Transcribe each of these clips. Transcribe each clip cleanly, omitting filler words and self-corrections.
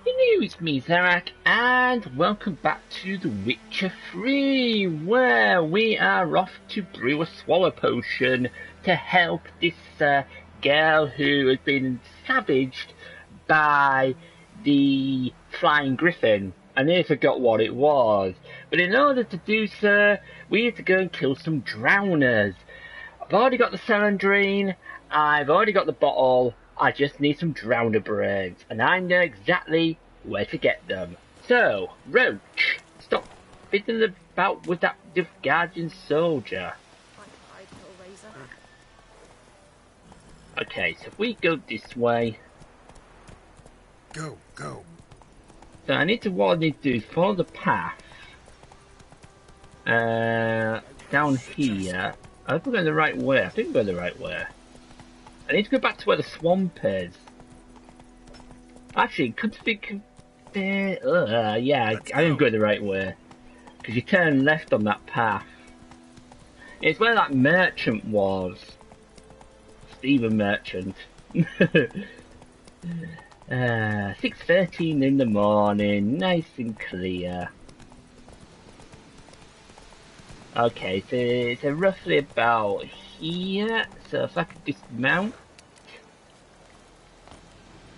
Hello, it's me, Zarak, and welcome back to The Witcher 3, where we are off to brew a swallow potion to help this girl who has been savaged by the flying griffin. I nearly forgot what it was, but in order to do so, we need to go and kill some drowners. I've already got the Salandrine, I've already got the bottle, I just need some drowner brains, and I know exactly where to get them. So, Roach, stop fiddling about with that guardian soldier. Okay, so if we go this way... Go. So what I need to do is follow the path. Down here. I hope we're going the right way. I think we're going the right way. I need to go back to where the swamp is. Actually, could think... yeah, I didn't go the right way. Because you turn left on that path. It's where that merchant was. Stephen Merchant. 6:13 in the morning, nice and clear. Okay, so roughly about here. So if I could dismount,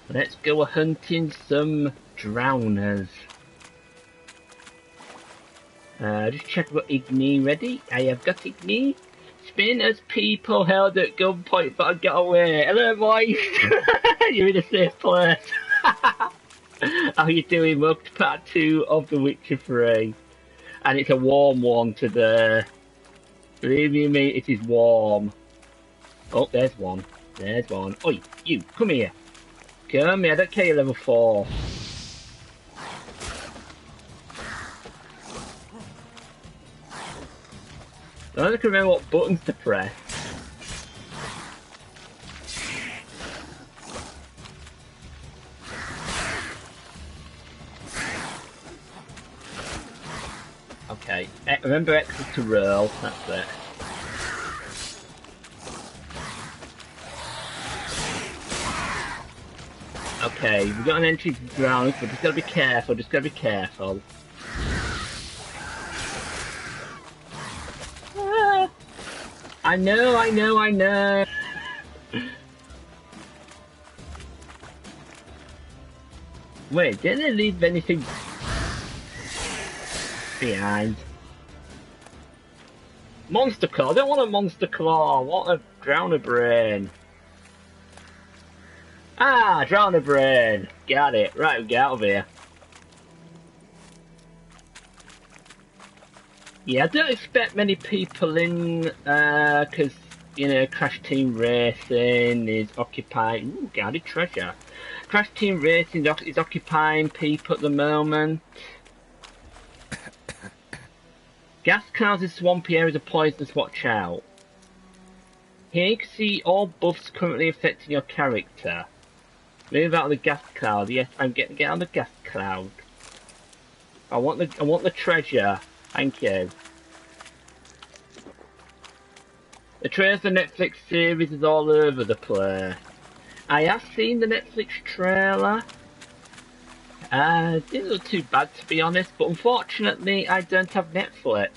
let's go hunting some drowners. Just check about Igni ready. I have got Igni. Spin as people held at gunpoint, but I got away. Hello, boys. You're in a safe place. How you doing? Welcome to part 2 of The Witcher 3. And it's a warm one today. Believe you me, it is warm. Oh, there's one. There's one. Oi, you, come here. Come here, I don't care you're level 4. I don't remember what buttons to press. Okay, remember X is to roll, that's it. Okay, we've got an entry to the ground, but just gotta be careful, Ah, I know. Wait, didn't they leave anything behind? Monster Claw, I don't want a Monster Claw, I want a Drowner Brain. Ah, Drowner Brain! Got it. Right, we get out of here. Yeah, I don't expect many people in, because, you know, Crash Team Racing is occupying... Ooh, guarded treasure. Crash Team Racing is occupying people at the moment. Gas clouds in swampy areas are poisonous, watch out. Here you can see all buffs currently affecting your character. Move out of the gas cloud. Yes, I'm getting out of the gas cloud. I want the treasure. Thank you. The trailer of the Netflix series is all over the place. I have seen the Netflix trailer. It didn't look too bad to be honest, but unfortunately I don't have Netflix.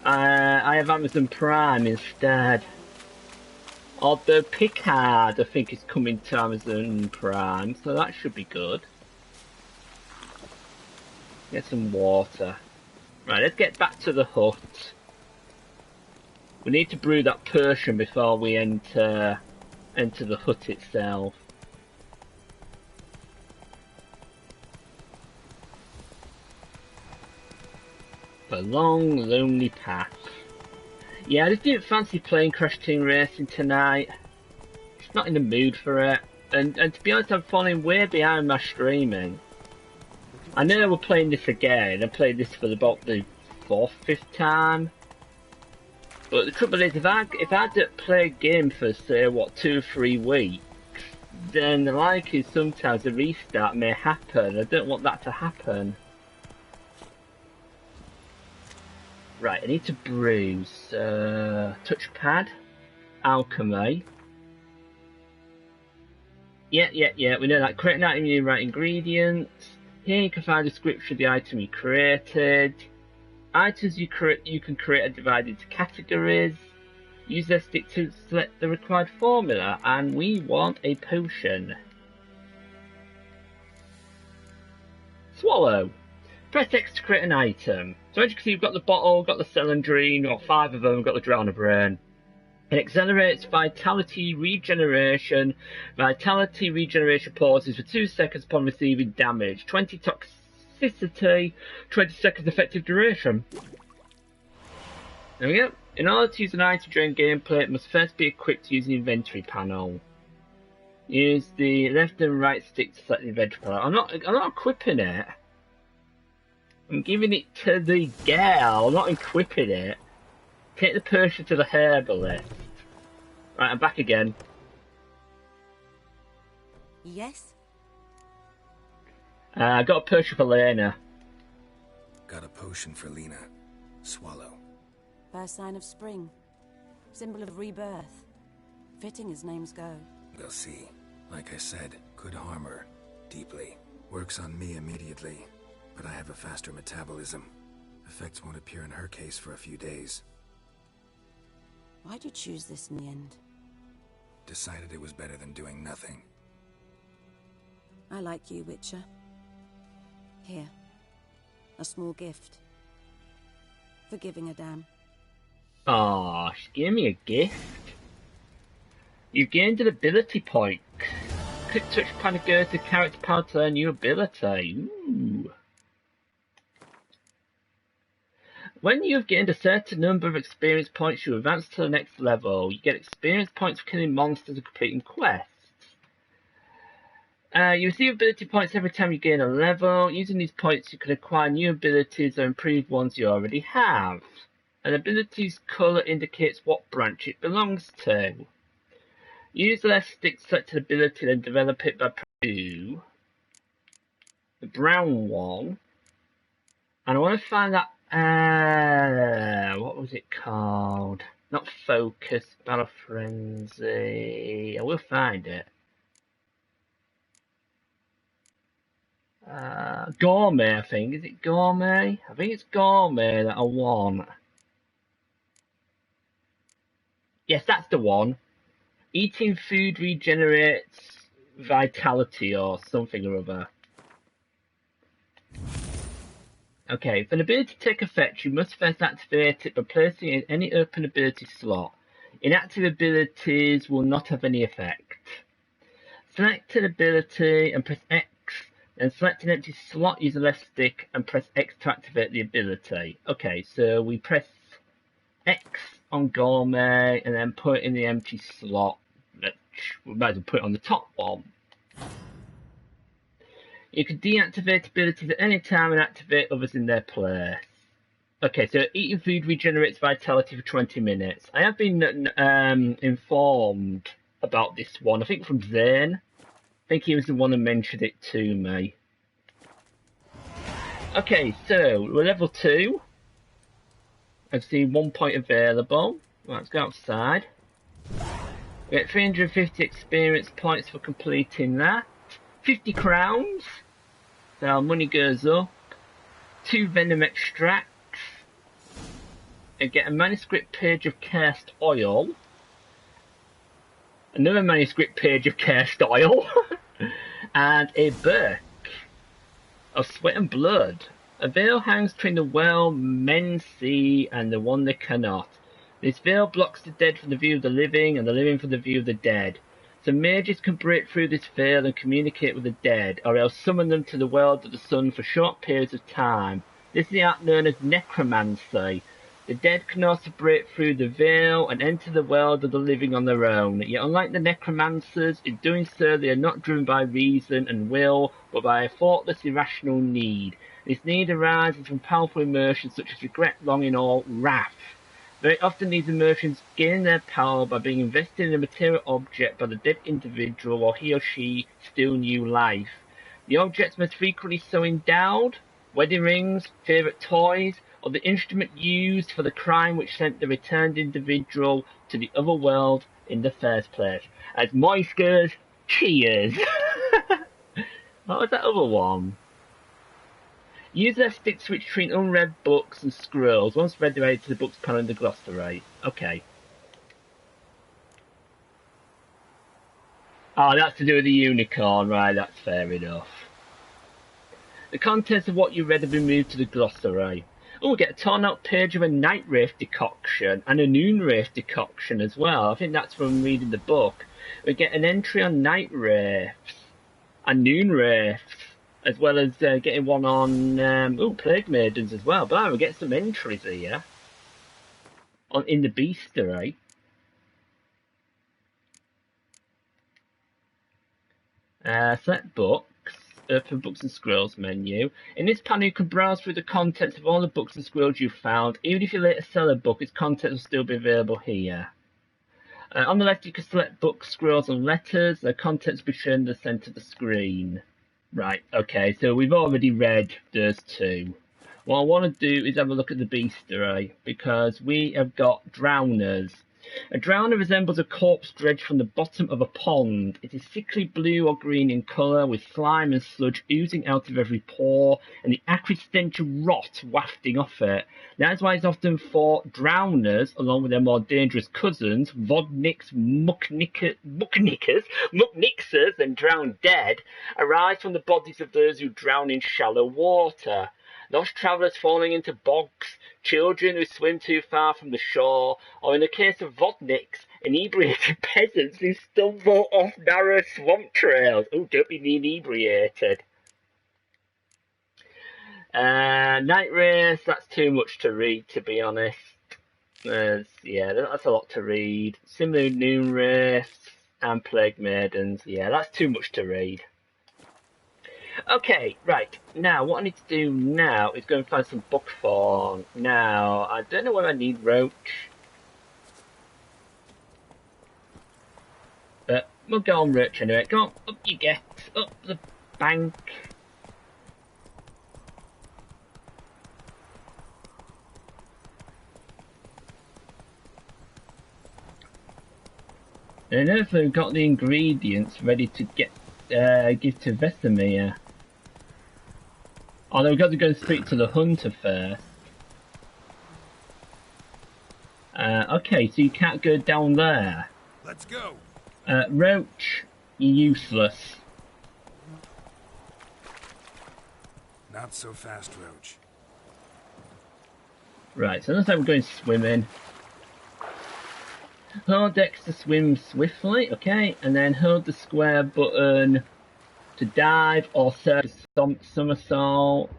I have Amazon Prime instead. Although Picard, I think, is coming to Amazon Prime, so that should be good. Get some water. Right, let's get back to the hut. We need to brew that potion before we enter the hut itself. A long, lonely path. Yeah, I just didn't fancy playing Crash Team Racing tonight. Just not in the mood for it. And to be honest, I'm falling way behind my streaming. I know we're playing this again. I played this for about the 4th, 5th time. But the trouble is, if I don't play a game for, say, what, 2 or 3 weeks, then the likely sometimes a restart may happen. I don't want that to happen. Right, I need to brew, touchpad, alchemy, Yeah. We know that. Create an item using the right ingredients. Here you can find a description of the item you created. Items you can create are divided into categories. Use their stick to select the required formula, and we want a potion. Swallow. Press X to create an item. So as you can see, you've got the bottle, got the Celandrine, or 5 of them, got the Drown of Brain. It accelerates vitality regeneration. Vitality regeneration pauses for 2 seconds upon receiving damage. 20 toxicity, 20 seconds effective duration. There we go. In order to use an item during gameplay, it must first be equipped using the inventory panel. Use the left and right stick to select the inventory panel. I'm not equipping it. I'm giving it to the girl. I'm not equipping it. Take the potion to the herbalist. Right, I'm back again. Yes? I got a potion for Lena. Got a potion for Lena. Swallow. First sign of spring. Symbol of rebirth. Fitting as names go. We'll see. Like I said, could harm her. Deeply. Works on me immediately. But I have a faster metabolism. Effects won't appear in her case for a few days. Why'd you choose this in the end? Decided it was better than doing nothing. I like you, Witcher. Here. A small gift. For giving a damn. Aw, she gave me a gift. You've gained an ability point. Click touch upon to go to character power to learn new ability. Ooh. When you have gained a certain number of experience points, you advance to the next level. You get experience points for killing monsters and completing quests. You receive ability points every time you gain a level. Using these points, you can acquire new abilities or improve ones you already have. An ability's colour indicates what branch it belongs to. Use the left stick to select an ability, then develop it by pressing the brown one. And I want to find that. What was it called? Not focus, battle frenzy. I will find it. Gourmet, I think. Is it gourmet? I think it's gourmet that I want. Yes, that's the one. Eating food regenerates vitality or something or other. Okay, for an ability to take effect, you must first activate it by placing it in any open ability slot. Inactive abilities will not have any effect. Select an ability and press X, then select an empty slot, use the left stick and press X to activate the ability. Okay, so we press X on Gourmet and then put it in the empty slot. We might as well put it on the top one. You can deactivate abilities at any time and activate others in their place. Okay, so eating food regenerates vitality for 20 minutes. I have been informed about this one, I think from Zane. I think he was the one who mentioned it to me. Okay, so we're level 2. I've seen 1 point available. Let's go outside. We get 350 experience points for completing that. 50 crowns. So our money goes up. 2 venom extracts. I get a manuscript page of cursed oil. Another manuscript page of cursed oil. And a book of sweat and blood. A veil hangs between the world men see and the one they cannot. This veil blocks the dead from the view of the living and the living from the view of the dead. So mages can break through this veil and communicate with the dead, or else summon them to the world of the sun for short periods of time. This is the art known as necromancy. The dead can also break through the veil and enter the world of the living on their own. Yet unlike the necromancers, in doing so they are not driven by reason and will, but by a thoughtless irrational need. This need arises from powerful emotions such as regret, longing, or wrath. Very often these emotions gain their power by being invested in a material object by the dead individual while he or she still knew life. The objects most frequently so endowed, wedding rings, favourite toys, or the instrument used for the crime which sent the returned individual to the other world in the first place. As Moiskers, Cheers! What was that other one? Use left stick switch between unread books and scrolls. Once read, direct to the books panel in the glossary. Okay. Oh, that's to do with the unicorn, right, that's fair enough. The contents of what you read have been moved to the glossary. Oh, we get a torn out page of a night wraith decoction and a noon wraith decoction as well. I think that's from reading the book. We get an entry on night wraiths and noon wraiths, as well as getting one on plague maidens as well. But we get some entries here in the bestiary. Select books. Open books and scrolls menu. In this panel, you can browse through the contents of all the books and scrolls you found. Even if you later sell a book, its contents will still be available here. On the left, you can select books, scrolls, and letters. The contents will be shown in the centre of the screen. Right, okay, so we've already read those two. What I want to do is have a look at the bestiary, because we have got drowners. A drowner resembles a corpse dredged from the bottom of a pond. It is sickly blue or green in colour, with slime and sludge oozing out of every pore, and the acrid stench of rot wafting off it. That is why it's often thought drowners, along with their more dangerous cousins, vodniks, mucknickers, and drowned dead, arise from the bodies of those who drown in shallow water. Lost travellers falling into bogs, children who swim too far from the shore, or in the case of vodniks, inebriated peasants who stumble off narrow swamp trails. Oh, don't be inebriated. Night race, that's too much to read, to be honest. Yeah, that's a lot to read. Similar noon race and plague maidens. Yeah, that's too much to read. Okay, right, now what I need to do now is go and find some book form. Now, I don't know whether I need roach. But we'll go on roach anyway. Go on, up you get, up the bank. And if we've got the ingredients ready to give to Vesemir. Although we've got to go and speak to the hunter first. Okay, so you can't go down there. Let's go. Roach, you're useless. Not so fast, Roach. Right, so looks like we're going swimming. Hold X to swim swiftly, okay, and then hold the square button to dive or somersault.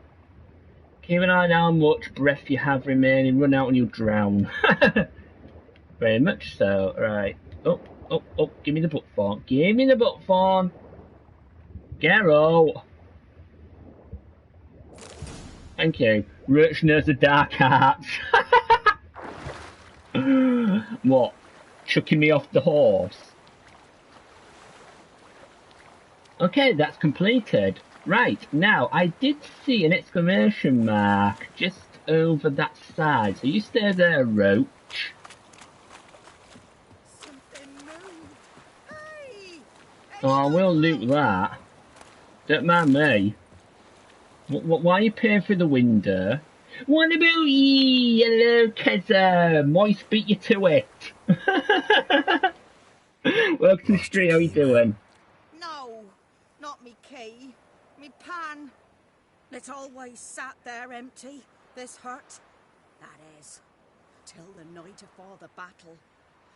Keep an eye on how much breath you have remaining. Run out and you'll drown. Very much so. Right. Oh. Give me the book phone. Give me the book phone. Gero. Thank you. Roach knows the dark arts. What? Chucking me off the horse? Okay, that's completed. Right, now, I did see an exclamation mark just over that side. So you stay there, Roach. Something moved. Hey! Oh, I will loot that. Don't mind me. Why are you peering through the window? What about ye? Hello, Keza. Moist beat you to it. Welcome to the street, how you doing? No, not me key. Me pan. It always sat there empty, this hut. That is, till the night afore the battle.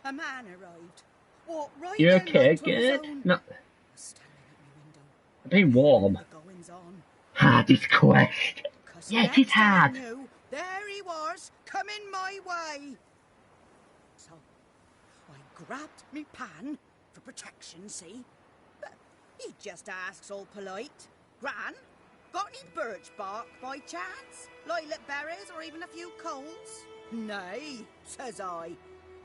A man arrived. Walked right You in okay? like to his Good? own. No. Was standing at me window. I've been warm. The goings on. Hardest quest. 'Cause Yes, it's next I hard. knew, there he was, coming my way. So, I grabbed me pan, for protection, see? But he just asks all polite, Gran, got any birch bark by chance? Lilac berries or even a few coals? Nay, says I.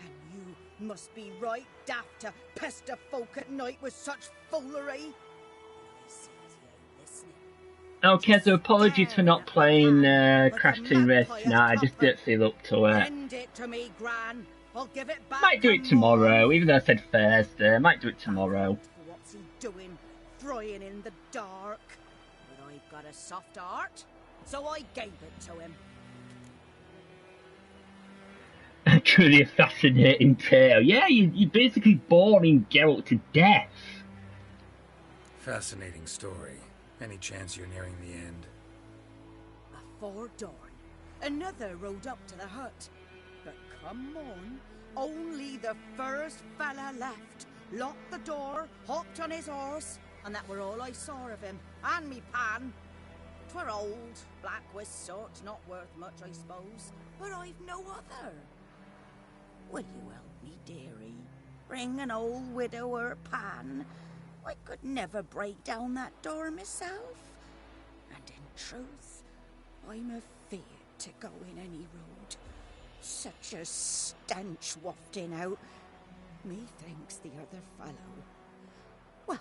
And you must be right daft to pester folk at night with such foolery. He says he ain't listening. Okay, so apologies for not playing Crash Team Race tonight. I just didn't feel up to it. Lend it to me, Gran. I'll give it back. Might do it tomorrow, even though I said Thursday. I might do it tomorrow. What's he doing, frying in the dark? But I've got a soft heart, so I gave it to him. A truly fascinating tale. Yeah, you're basically boring Geralt to death. Fascinating story. Any chance you're nearing the end? Afore dawn, another rode up to the hut. But come on, only the first fella left. Locked the door, hopped on his horse, and that were all I saw of him, and me pan. 'Twere old, black with soot, not worth much, I suppose, but I've no other. Will you help me, dearie? Bring an old widower pan? I could never break down that door myself. And in truth, I'm afeard to go in any road. Such a stench wafting out. Methinks the other fellow, well,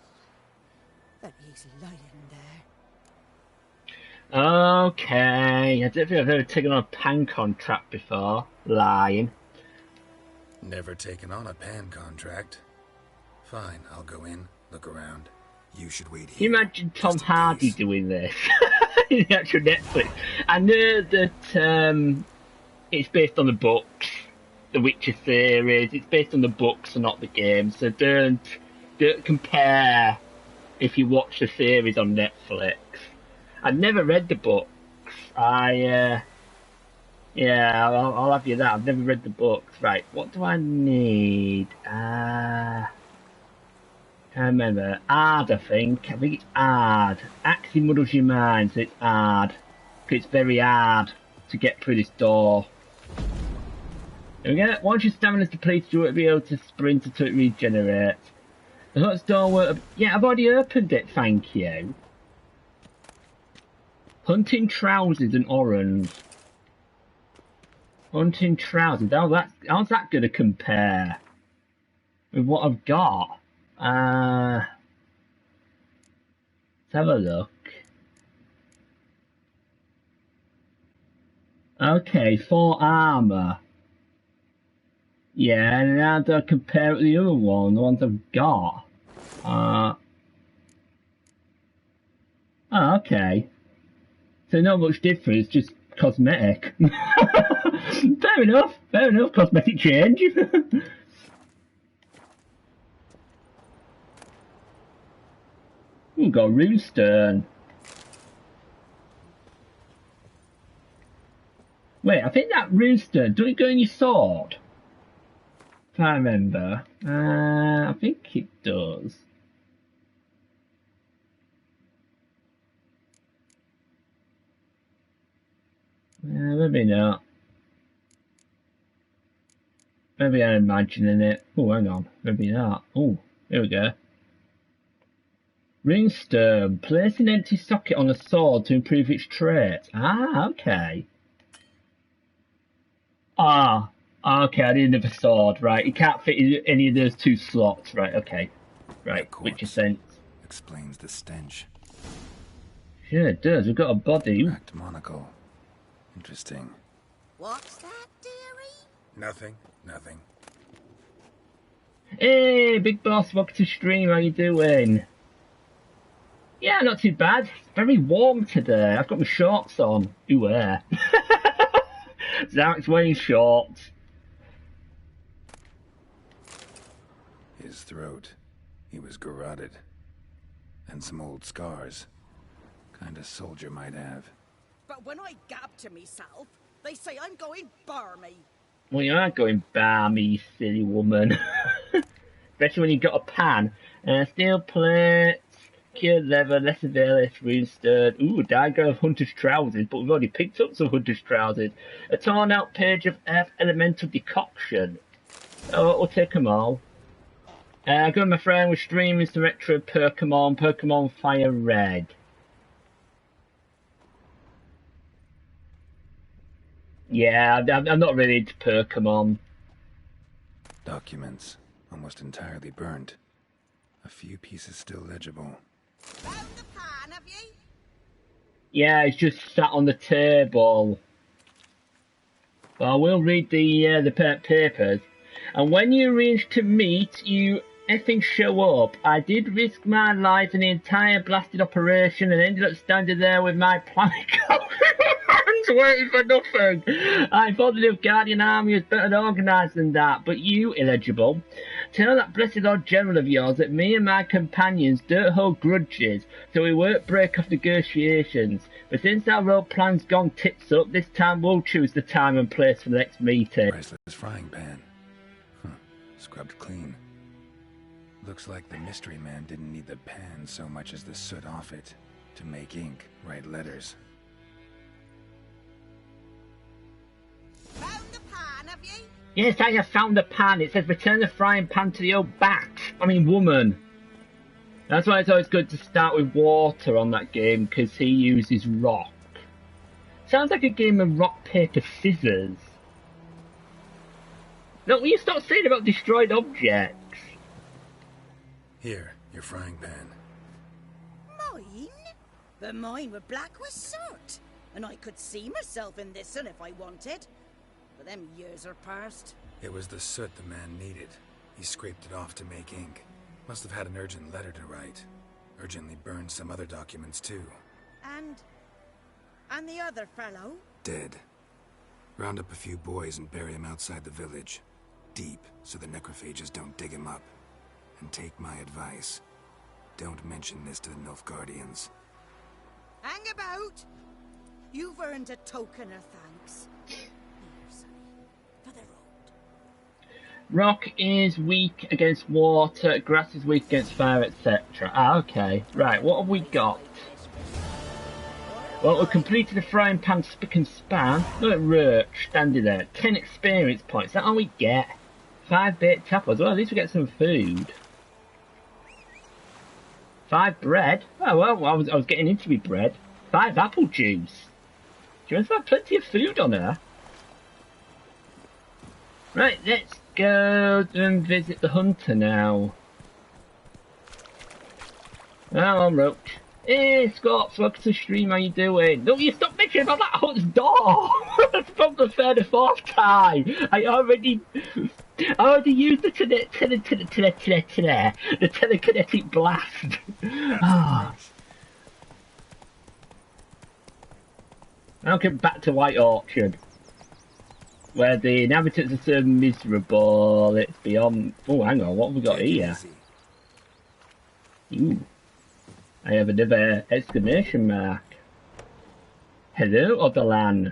that he's lying there. Okay, I don't think I've ever taken on a pan contract before. Lying. Never taken on a pan contract. Fine, I'll go in, look around. You should wait here. Can you imagine Tom just in Hardy case. doing this? In the actual Netflix. I know that it's based on the books, the Witcher series. It's based on the books and not the game, so don't compare if you watch the series on Netflix. I've never read the books. I'll have you that. I've never read the books. Right, what do I need? I remember. Ard, I think. I think it's Ard. Actually muddles your mind, so it's Ard. It's very hard to get through this door. There we go. Once your stamina's depleted, you won't be able to sprint until it regenerates. The hut's door won't... Yeah, I've already opened it, thank you. Hunting trousers and orange. Hunting trousers. How's that going to compare with what I've got? Let's have a look. Okay, 4 armour. Yeah, and how do I compare it with the other one, the ones I've got? Okay. So not much difference, just cosmetic. Fair enough, cosmetic change. We've got runestone. Wait, I think that runestone, don't it go in your sword? If I remember. I think it does. Maybe not. Maybe I'm imagining it. Oh, hang on. Maybe not. Oh, here we go. Runestone. Place an empty socket on a sword to improve its trait. Ah, okay. Ah, okay, I need another sword. Right, it can't fit in any of those 2 slots. Right, okay. Right, which is sense. Explains the stench. Yeah, it does. We've got a body. Cracked monocle. Interesting. What's that, dearie? Nothing. Hey, Big Boss, welcome to stream. How you doing? Yeah, not too bad. It's very warm today. I've got my shorts on. Ooh, yeah. Zarek's wearing shorts. His throat. He was garroted. And some old scars. Kind of soldier might have. But when I gab to myself, they say I'm going barmy. Well, you are going balmy, you silly woman. Especially when you've got a pan. Steel plates, cured leather, less available, runestone. Ooh, diagram of hunter's trousers, but we've already picked up some hunter's trousers. A torn out page of earth elemental decoction. Oh, we'll take them all. I got my friend with streaming some retro Pokemon Fire Red. Yeah, I'm not really into Pokemon. Documents. Almost entirely burnt. A few pieces still legible. Found the pan, have you? Yeah, it's just sat on the table. Well, I will read the papers. And when you arrange to meet, you effing show up. I did risk my life in the entire blasted operation and ended up standing there with my planet hands waiting for nothing. I thought the Guardian army was better organised than that, but you, illegible, tell that blessed Lord General of yours that me and my companions don't hold grudges, so we won't break off negotiations. But since our road plan's gone tits up, this time we'll choose the time and place for the next meeting. Priceless frying pan. Scrubbed clean. Looks like the mystery man didn't need the pan so much as the soot off it to make ink, write letters. Found the pan, have you? Yes, I have found the pan. It says return the frying pan to the old woman. That's why it's always good to start with water on that game, because he uses rock. Sounds like a game of rock, paper, scissors. No, will you stop saying about destroyed objects? Here, your frying pan. Mine? But mine were black with soot, and I could see myself in this one if I wanted. But them years are past. It was the soot the man needed. He scraped it off to make ink. Must have had an urgent letter to write. Urgently burned some other documents too. And the other fellow? Dead. Round up a few boys and bury him outside the village. Deep, so the necrophages don't dig him up. And take my advice. Don't mention this to the Nilfgaardians. Hang about! You've earned a token of thanks. Here, sonny, for the road. Rock is weak against water, grass is weak against fire, etc. Ah, okay. Right, what have we got? Well, we completed the frying pan spick and span. Look at Roach standing there. 10 experience points. Is that all we get? 5 baked apples. Well, at least we get some food. 5 bread. Oh, well, I was getting into me bread. 5 apple juice. Do you want to have plenty of food on her? Right, let's go and visit the hunter now. Hello, Roach. Hey, Scott, welcome to the stream, how you doing? No, you stop mentioning about that hut's door! That's from the 3rd or 4th time! I already used the telekinetic blast. I'll get back to White Orchard, where the inhabitants are so miserable, it's beyond... Oh, hang on, what have we got here? Ooh. I have another exclamation mark. Hello, Otherland.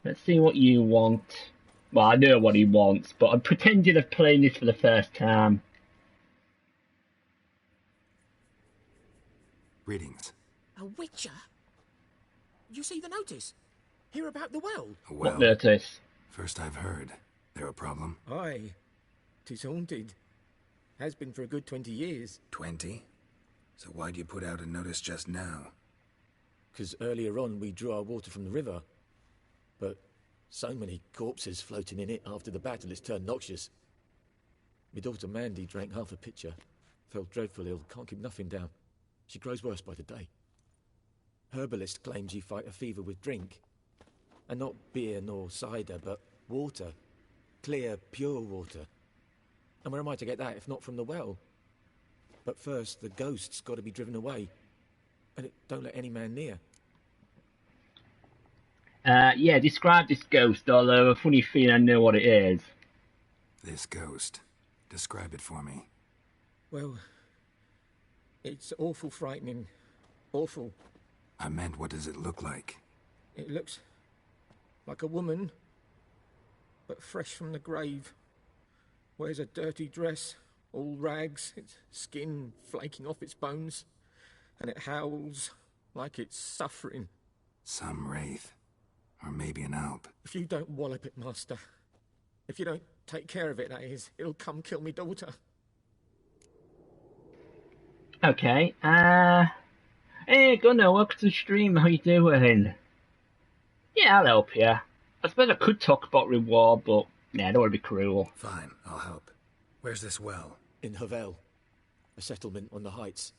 Let's see what you want. Well, I know what he wants, but I'm pretending of playing this for the first time. Greetings. A witcher? You see the notice? Hear about the well? Well, What notice? first I've heard. There a problem? Aye. 'Tis haunted. Has been for a good 20 years. 20? So why'd you put out a notice just now? 'Cause earlier on we drew our water from the river. But so many corpses floating in it after the battle it's turned noxious. My daughter Mandy drank half a pitcher. Fell dreadful ill, can't keep nothing down. She grows worse by the day. Herbalist claims you fight a fever with drink. And not beer nor cider, but water. Clear, pure water. And where am I to get that if not from the well? But first, the ghost's got to be driven away. And it don't let any man near. Yeah, describe this ghost, although a funny feeling I know what it is. This ghost. Describe it for me. Well, it's awful frightening. Awful. I meant, what does it look like? It looks like a woman, but fresh from the grave. Wears a dirty dress, all rags, its skin flaking off its bones, and it howls like it's suffering. Some wraith. Or maybe an alp. If you don't wallop it, master, if you don't take care of it, that is, it'll come kill me daughter. Okay, hey Gunnar, welcome to the stream, how you doing? Yeah, I'll help you. I suppose I could talk about reward, but yeah, I don't want to be cruel. Fine, I'll help. Where's this well? In Havel, a settlement on the heights.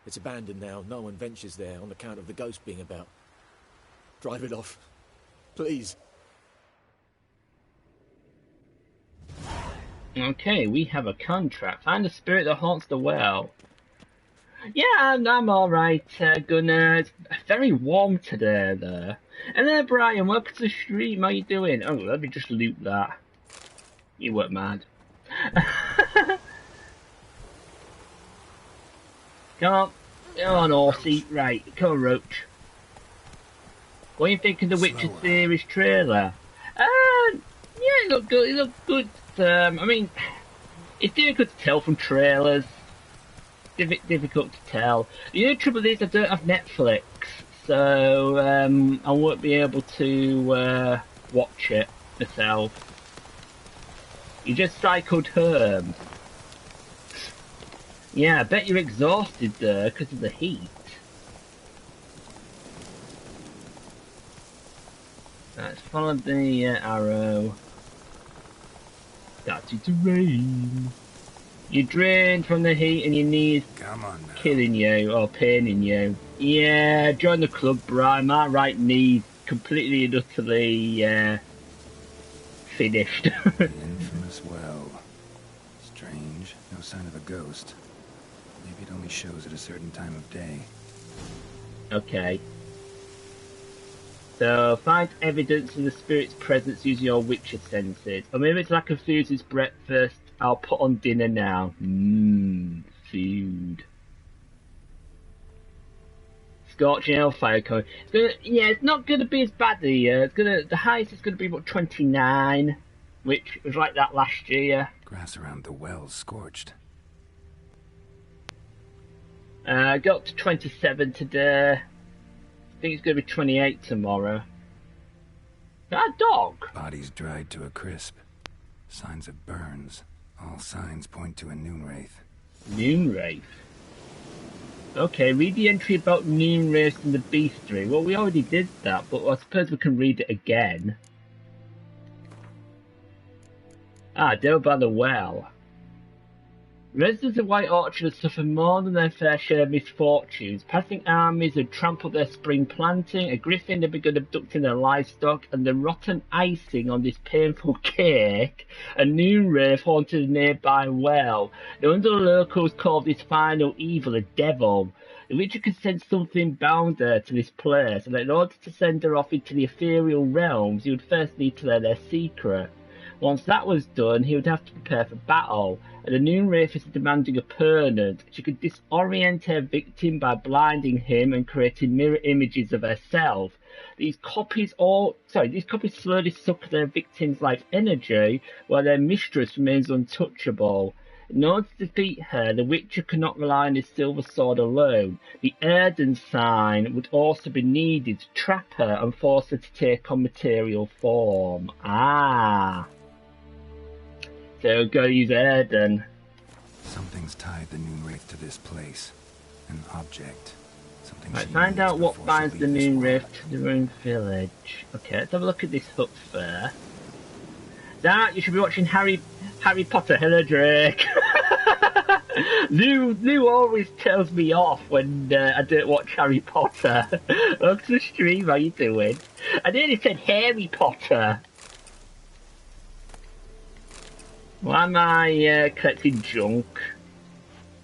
It's abandoned now, no one ventures there on account of the ghost being about. Drive it off, please. Okay, we have a contract. Find the spirit that haunts the well. Yeah, I'm alright, Gunnar. It's very warm today, though. And there, Brian, welcome to the stream. How you doing? Oh, let me just loot that. You weren't mad. Come on. Come on, horsey. Right, come on, Roach. What do you think of the Witcher series trailer? Yeah, it looked good. It looked good. I mean, it's difficult to tell from trailers. Difficult to tell. The only trouble is I don't have Netflix, so I won't be able to watch it myself. You just cycled home. Yeah, I bet you're exhausted there because of the heat. Let's follow the arrow. Started to rain. You're drained from the heat and your knees killing you or paining you. Yeah, join the club, Brian. My right knee's completely and utterly finished. The infamous well. Strange. No sign of a ghost. Maybe it only shows at a certain time of day. Okay. So, find evidence of the spirit's presence using your Witcher senses. Or maybe it's like a food's breakfast. I'll put on dinner now. Food. Scorching hellfire coming. It's not gonna be as bad here. The highest is gonna be about 29, which was like that last year. Grass around the well's scorched. Got up to 27 today. I think it's gonna be 28 tomorrow. That dog. Bodies dried to a crisp. Signs of burns. All signs point to a Noonwraith. Noonwraith? Okay, read the entry about Noonwraiths in the bestiary. Well, we already did that, but I suppose we can read it again. Down by the well. Residents of White Orchard have suffered more than their fair share of misfortunes. Passing armies had trampled their spring planting, a griffin had begun abducting their livestock, and the rotten icing on this painful cake, a Noonwraith haunted a nearby well. No wonder the locals called this final evil a devil. The Witcher could sense something bound her to this place, and in order to send her off into the ethereal realms, he would first need to learn their secret. Once that was done, he would have to prepare for battle, and the Noonwraith is a demanding opponent. She could disorient her victim by blinding him and creating mirror images of herself. These copies slowly suck their victim's life energy, while their mistress remains untouchable. In order to defeat her, the Witcher cannot rely on his silver sword alone. The Erden sign would also be needed to trap her and force her to take on material form. So go use Erden. Something's tied the Noonwraith to this place. An object. Something. Right, find out what binds the Noonwraith to the ruined village. Okay, let's have a look at this hut first. That you should be watching Harry Potter. Hello, Drake. Lou always tells me off when I don't watch Harry Potter. Welcome to the stream. How you doing? I nearly said Harry Potter. Why am I collecting junk?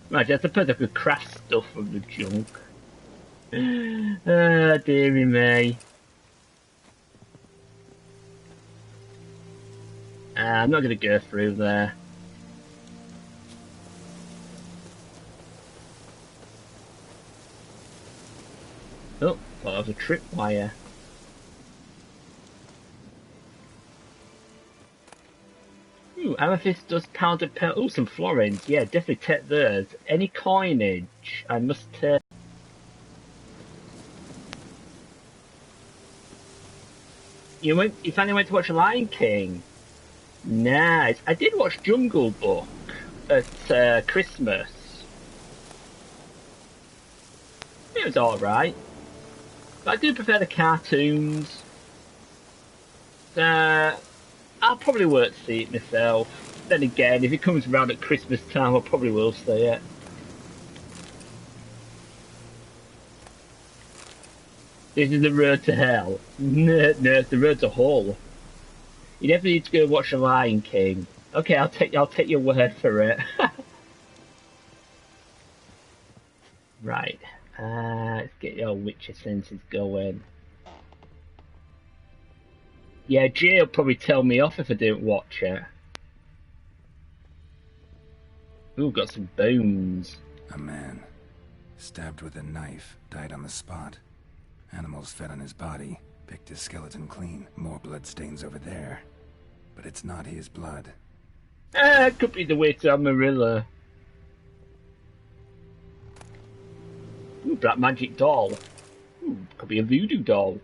Right, I suppose I could craft stuff from the junk. Dearie me. I'm not going to go through there. Oh, thought that was a tripwire. Ooh, amethyst dust, powdered pearl. Ooh, some florins. Yeah, definitely take those. Any coinage, I must take. You finally went to watch Lion King. Nice. I did watch Jungle Book at Christmas. It was alright. But I do prefer the cartoons. I probably won't see it myself. Then again, if it comes around at Christmas time, I probably will see it. This is the road to hell. No, it's the road to hell. You definitely need to go watch The Lion King. Okay, I'll take your word for it. Right. Let's get your Witcher senses going. Yeah, Jay will probably tell me off if I don't watch it. Ooh, got some bones. A man, stabbed with a knife, died on the spot. Animals fed on his body, picked his skeleton clean. More blood stains over there. But it's not his blood. It could be the way to Amarillo. Ooh, black magic doll. Ooh, could be a voodoo doll.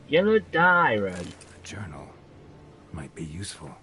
Yellow diary. A journal. Might be useful.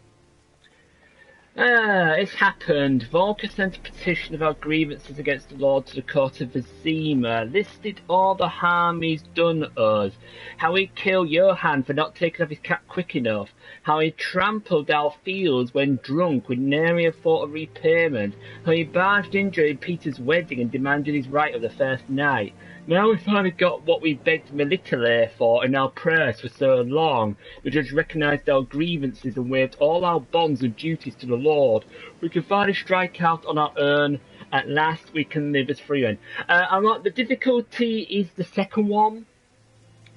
It's happened. Volker sent a petition of our grievances against the Lord to the court of Vizima, listed all the harm he's done us, how he killed Johann for not taking off his cap quick enough, how he trampled our fields when drunk with nary a thought of repayment, how he barged in during Peter's wedding and demanded his right of the first night. Now we finally got what we begged military for in our prayers for so long. The judge recognised our grievances and waived all our bonds and duties to the Lord. We can finally strike out on our own. At last we can live as free men. The difficulty is the second one.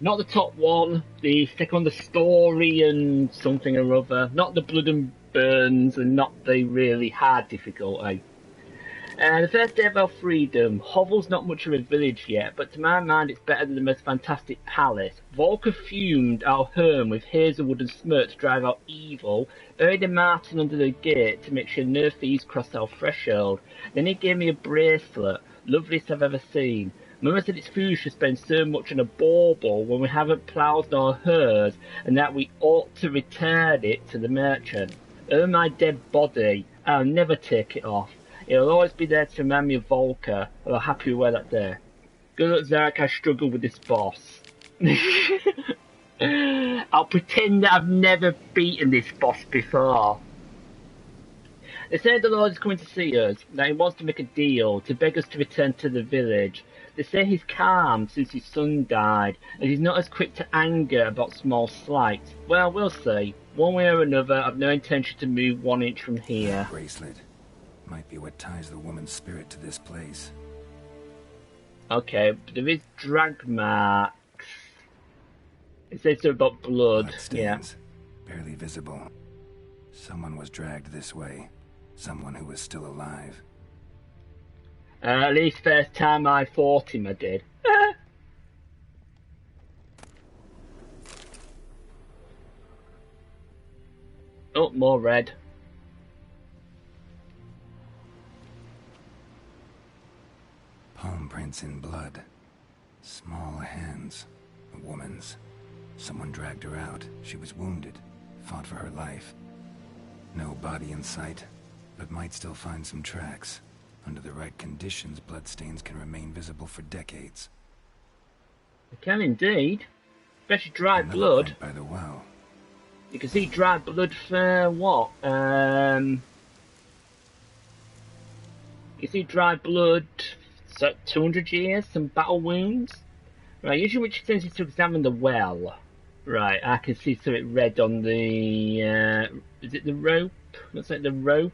Not the top one. The second one, the story and something or other. Not the blood and burns and not the really hard difficulty. The first day of our freedom. Hovel's not much of a village yet, but to my mind it's better than the most fantastic palace. Volker fumed our home with hazelwood and smoke to drive out evil, buried a martin under the gate to make sure no thieves crossed our threshold. Then he gave me a bracelet, loveliest I've ever seen. Mama said it's foolish to spend so much on a bauble when we haven't ploughed nor hers, and that we ought to return it to the merchant. Oh, my dead body, I'll never take it off. It'll always be there to remind me of Volker, and I'm happy with where that there. Good luck, Zarek, I struggle with this boss. I'll pretend that I've never beaten this boss before. They say the Lord is coming to see us, that he wants to make a deal, to beg us to return to the village. They say he's calm since his son died, and he's not as quick to anger about small slights. Well, we'll see. One way or another, I've no intention to move 1 inch from here. Bracelet. Might be what ties the woman's spirit to this place. Okay, but there is drag marks. It says something about blood. Stains, barely visible. Someone was dragged this way. Someone who was still alive. At least first time I fought him, I did. Oh, more red. Palm prints in blood. Small hands. A woman's. Someone dragged her out. She was wounded. Fought for her life. No body in sight, but might still find some tracks. Under the right conditions, bloodstains can remain visible for decades. They can indeed. Especially dry blood. By the well. You can see dry blood for what? You see dry blood, so 200 years, some battle wounds. Right, usually which tends to examine the well. Right, I can see something red on the, is it the rope? Looks like the rope.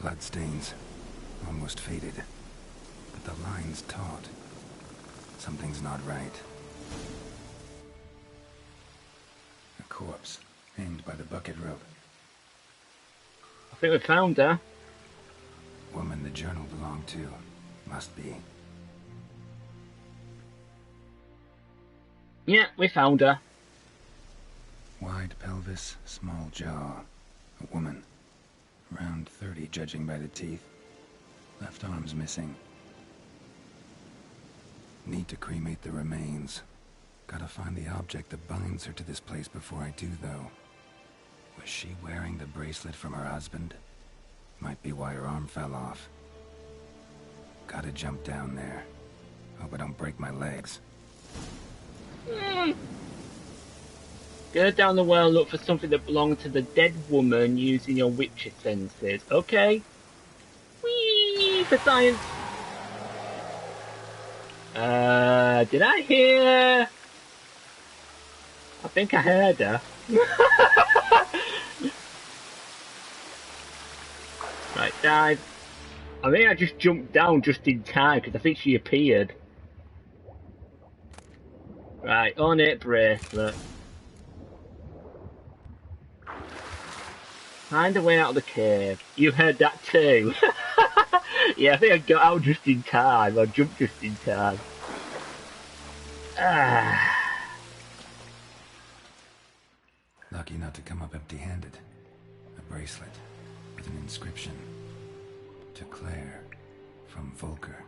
Bloodstains. Almost faded. But the line's taut. Something's not right. A corpse, hanged by the bucket rope. I think we found her. Woman the journal belonged to. Must be. Yeah, we found her. Wide pelvis, small jaw. A woman. Around 30, judging by the teeth. Left arm's missing. Need to cremate the remains. Gotta find the object that binds her to this place before I do, though. Was she wearing the bracelet from her husband? Might be why her arm fell off. Gotta jump down there. Hope I don't break my legs. Go down the well and look for something that belonged to the dead woman using your Witcher senses. Okay. Whee! For science! Did I hear... I think I heard her. Right, dive. I think I just jumped down just in time because I think she appeared. Right, on it, bracelet. Find a way out of the cave. You heard that too. Yeah, I think I got out just in time. I jumped just in time. Lucky not to come up empty-handed. A bracelet with an inscription. To Claire, from Volker.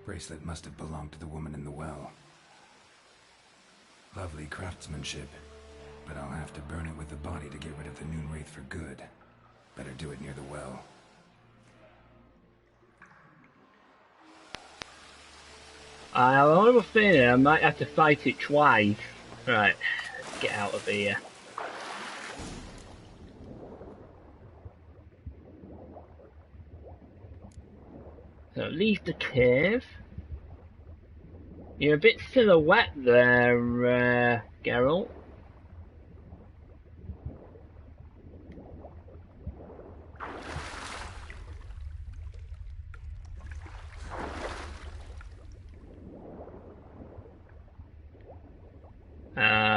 Bracelet must have belonged to the woman in the well. Lovely craftsmanship, but I'll have to burn it with the body to get rid of the Noon Wraith for good. Better do it near the well. I have a feeling I might have to fight it twice. Right, let's get out of here. So leave the cave. You're a bit silhouette there, Geralt.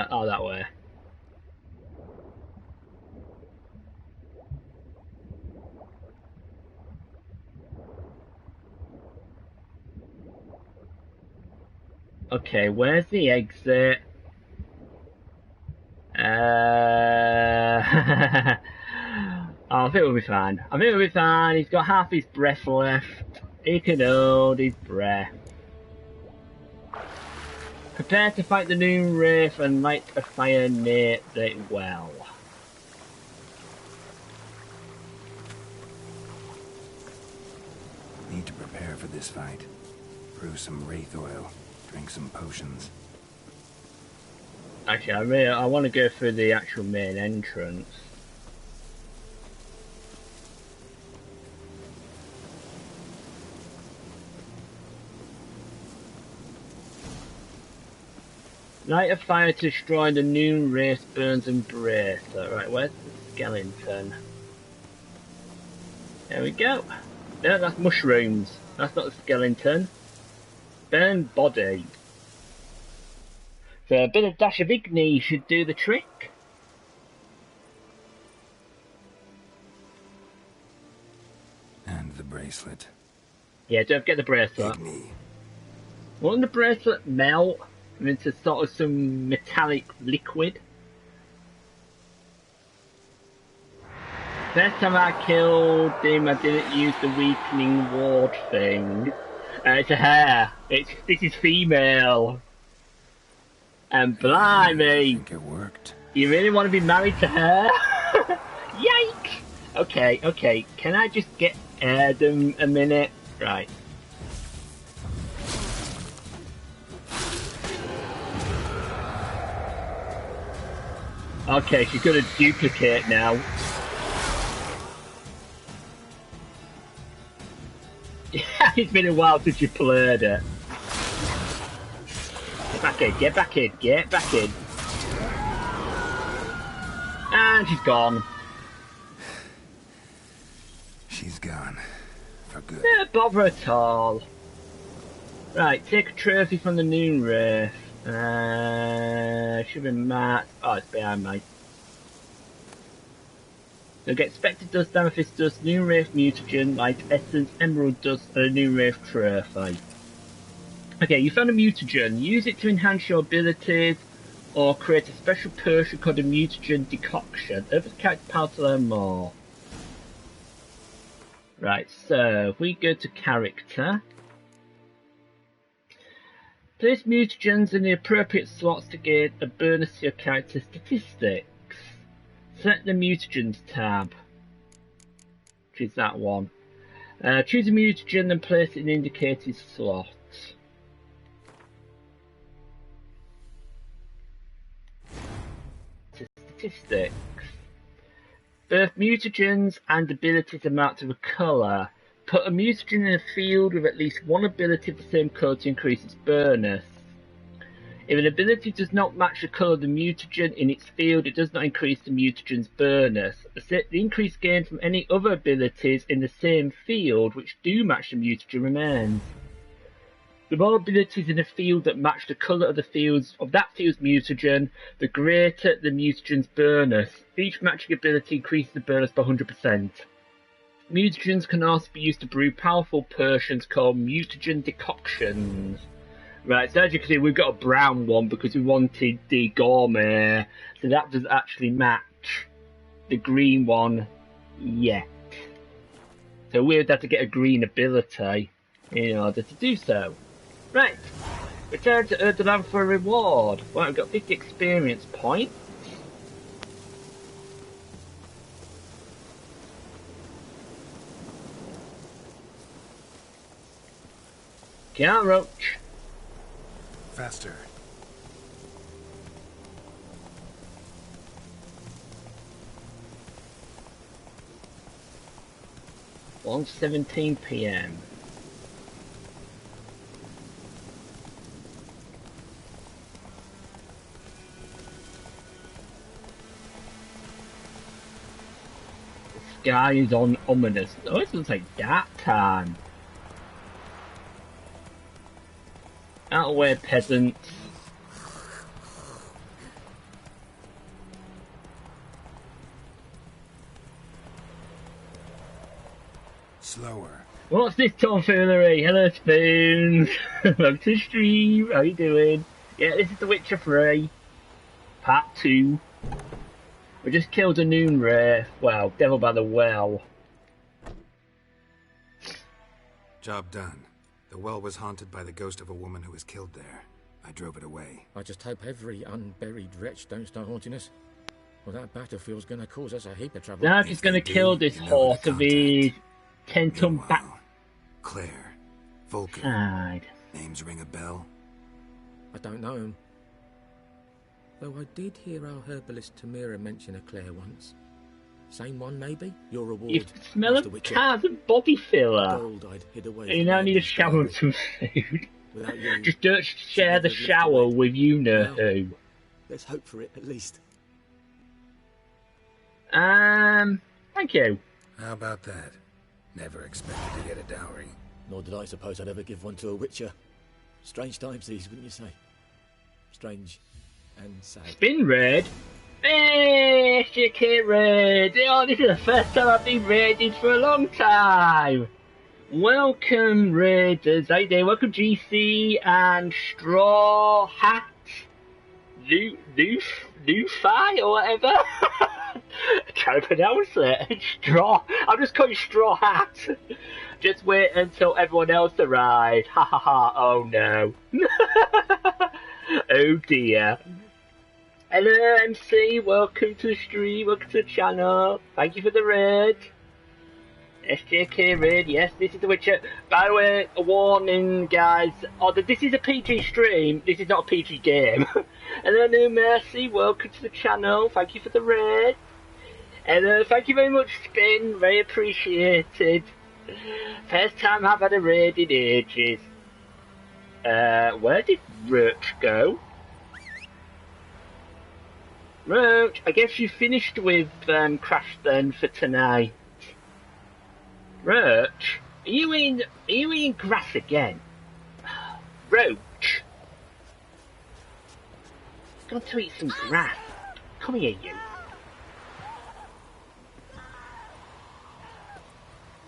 Oh, that way. Okay, where's the exit? I think we'll be fine. I think we'll be fine. He's got half his breath left. He can hold his breath. Prepare to fight the Noon Wraith and light a fire near the well. Need to prepare for this fight. Brew some wraith oil. Drink some potions. Actually, I want to go through the actual main entrance. Light a fire to destroy the Noon Wraith burns and bracelet. Right, where's the skeleton? There we go. No, that's mushrooms. That's not a skeleton. Burn body. So a bit of dash of Igni should do the trick. And the bracelet. Yeah, don't forget the bracelet. Igni. Won't the bracelet melt into sort of some metallic liquid? First time I killed him, I didn't use the weakening ward thing. It's a hair. This is female. And blimey, I think it worked. you really want to be married to her? Yikes! Okay, can I just get them a minute? Right. Okay, she's gonna duplicate now. Yeah, it's been a while since you played it. Get back in. And she's gone. She's gone. For good. Don't bother at all. Right, take a trophy from the Noon Wraith. Should be marked. Oh, it's behind me. So get Spectre Dust, Amethyst Dust, Noon Wraith Mutagen, Light Essence, Emerald Dust, and a Noon Wraith Trophy. Okay, you found a mutagen. Use it to enhance your abilities or create a special potion called a mutagen decoction. Open the character panel to learn more. Right, so if we go to character. Place mutagens in the appropriate slots to gain a bonus to your character statistics. Select the mutagens tab, which is that one. Choose a mutagen and place it in the indicated slot. Statistics. Both mutagens and abilities are marked with a colour. Put a mutagen in a field with at least one ability of the same colour to increase its bonus. If an ability does not match the colour of the mutagen in its field, it does not increase the mutagen's bonus. The increase gained from any other abilities in the same field which do match the mutagen remains. The more abilities in a field that match the colour of that field's mutagen, the greater the mutagen's bonus. Each matching ability increases the bonus by 100%. Mutagens can also be used to brew powerful potions called mutagen decoctions. Right, so as you can see, we've got a brown one because we wanted the gourmet, so that does actually match the green one yet. So we would have to get a green ability in order to do so. Right, return to Erdogan for a reward. Well, we've got 50 experience points. Get out, Roach. Faster. On 17 PM. The sky is on ominous. Oh, it looks like dark time. Out of the way, peasants. Slower. What's this tomfoolery? Hello, Spoons. Welcome to the stream. How you doing? Yeah, this is The Witcher 3. Part 2. We just killed a noon wraith. Well, Devil by the Well. Job done. The well was haunted by the ghost of a woman who was killed there. I drove it away. I just hope every unburied wretch don't start haunting us. Well, that battlefield's gonna cause us a heap of trouble. Now he's gonna kill this horse of his 10-ton back. Claire. Volker. Side. Names ring a bell? I don't know him. Though I did hear our herbalist Tamira mention a Claire once. Same one, maybe? Your reward. You smell of cars and body filler. Gold I'd hid away. You now need a shower and some food. Just don't share the shower with you know who. Let's hope for it, at least. Thank you. How about that? Never expected to get a dowry. Nor did I suppose I'd ever give one to a witcher. Strange times these, wouldn't you say? Strange and sad. Spin raid? Hey, SJK raid! Oh, this is the first time I've been raided for a long time! Welcome, raiders. How you doing? Welcome, GC and Straw Hat. Lufi or whatever? I can't pronounce it. Straw. I'll just call you Straw Hat. Just wait until everyone else arrives. Ha ha ha. Oh no. Oh dear. Hello MC, welcome to the stream, welcome to the channel. Thank you for the raid. SJK raid, yes, this is The Witcher. By the way, a warning guys, this is a PG stream, this is not a PG game. Hello New Mercy, welcome to the channel, thank you for the raid. Hello, thank you very much Spin, very appreciated. First time I've had a raid in ages. Where did Roach go? Roach, I guess you finished with Crash then for tonight. Roach, are you in grass again? Roach, got to eat some grass. Come here, you.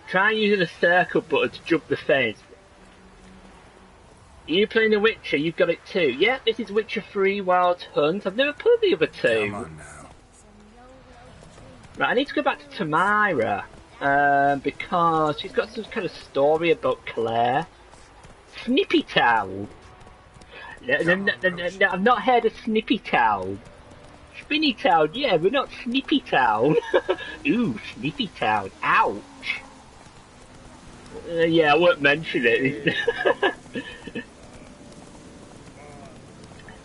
Try using the circle button to jump the fence. Are you playing The Witcher? You've got it too. Yeah, this is Witcher 3 Wild Hunt. I've never played the other two. Come on now. Right, I need to go back to Tamira. Because she's got some kind of story about Claire. Snippy Town. No, I've not heard of Snippy Town. Spinny Town, yeah, we're not Snippy Town. Ooh, Snippy Town. Ouch. Yeah, I won't mention it.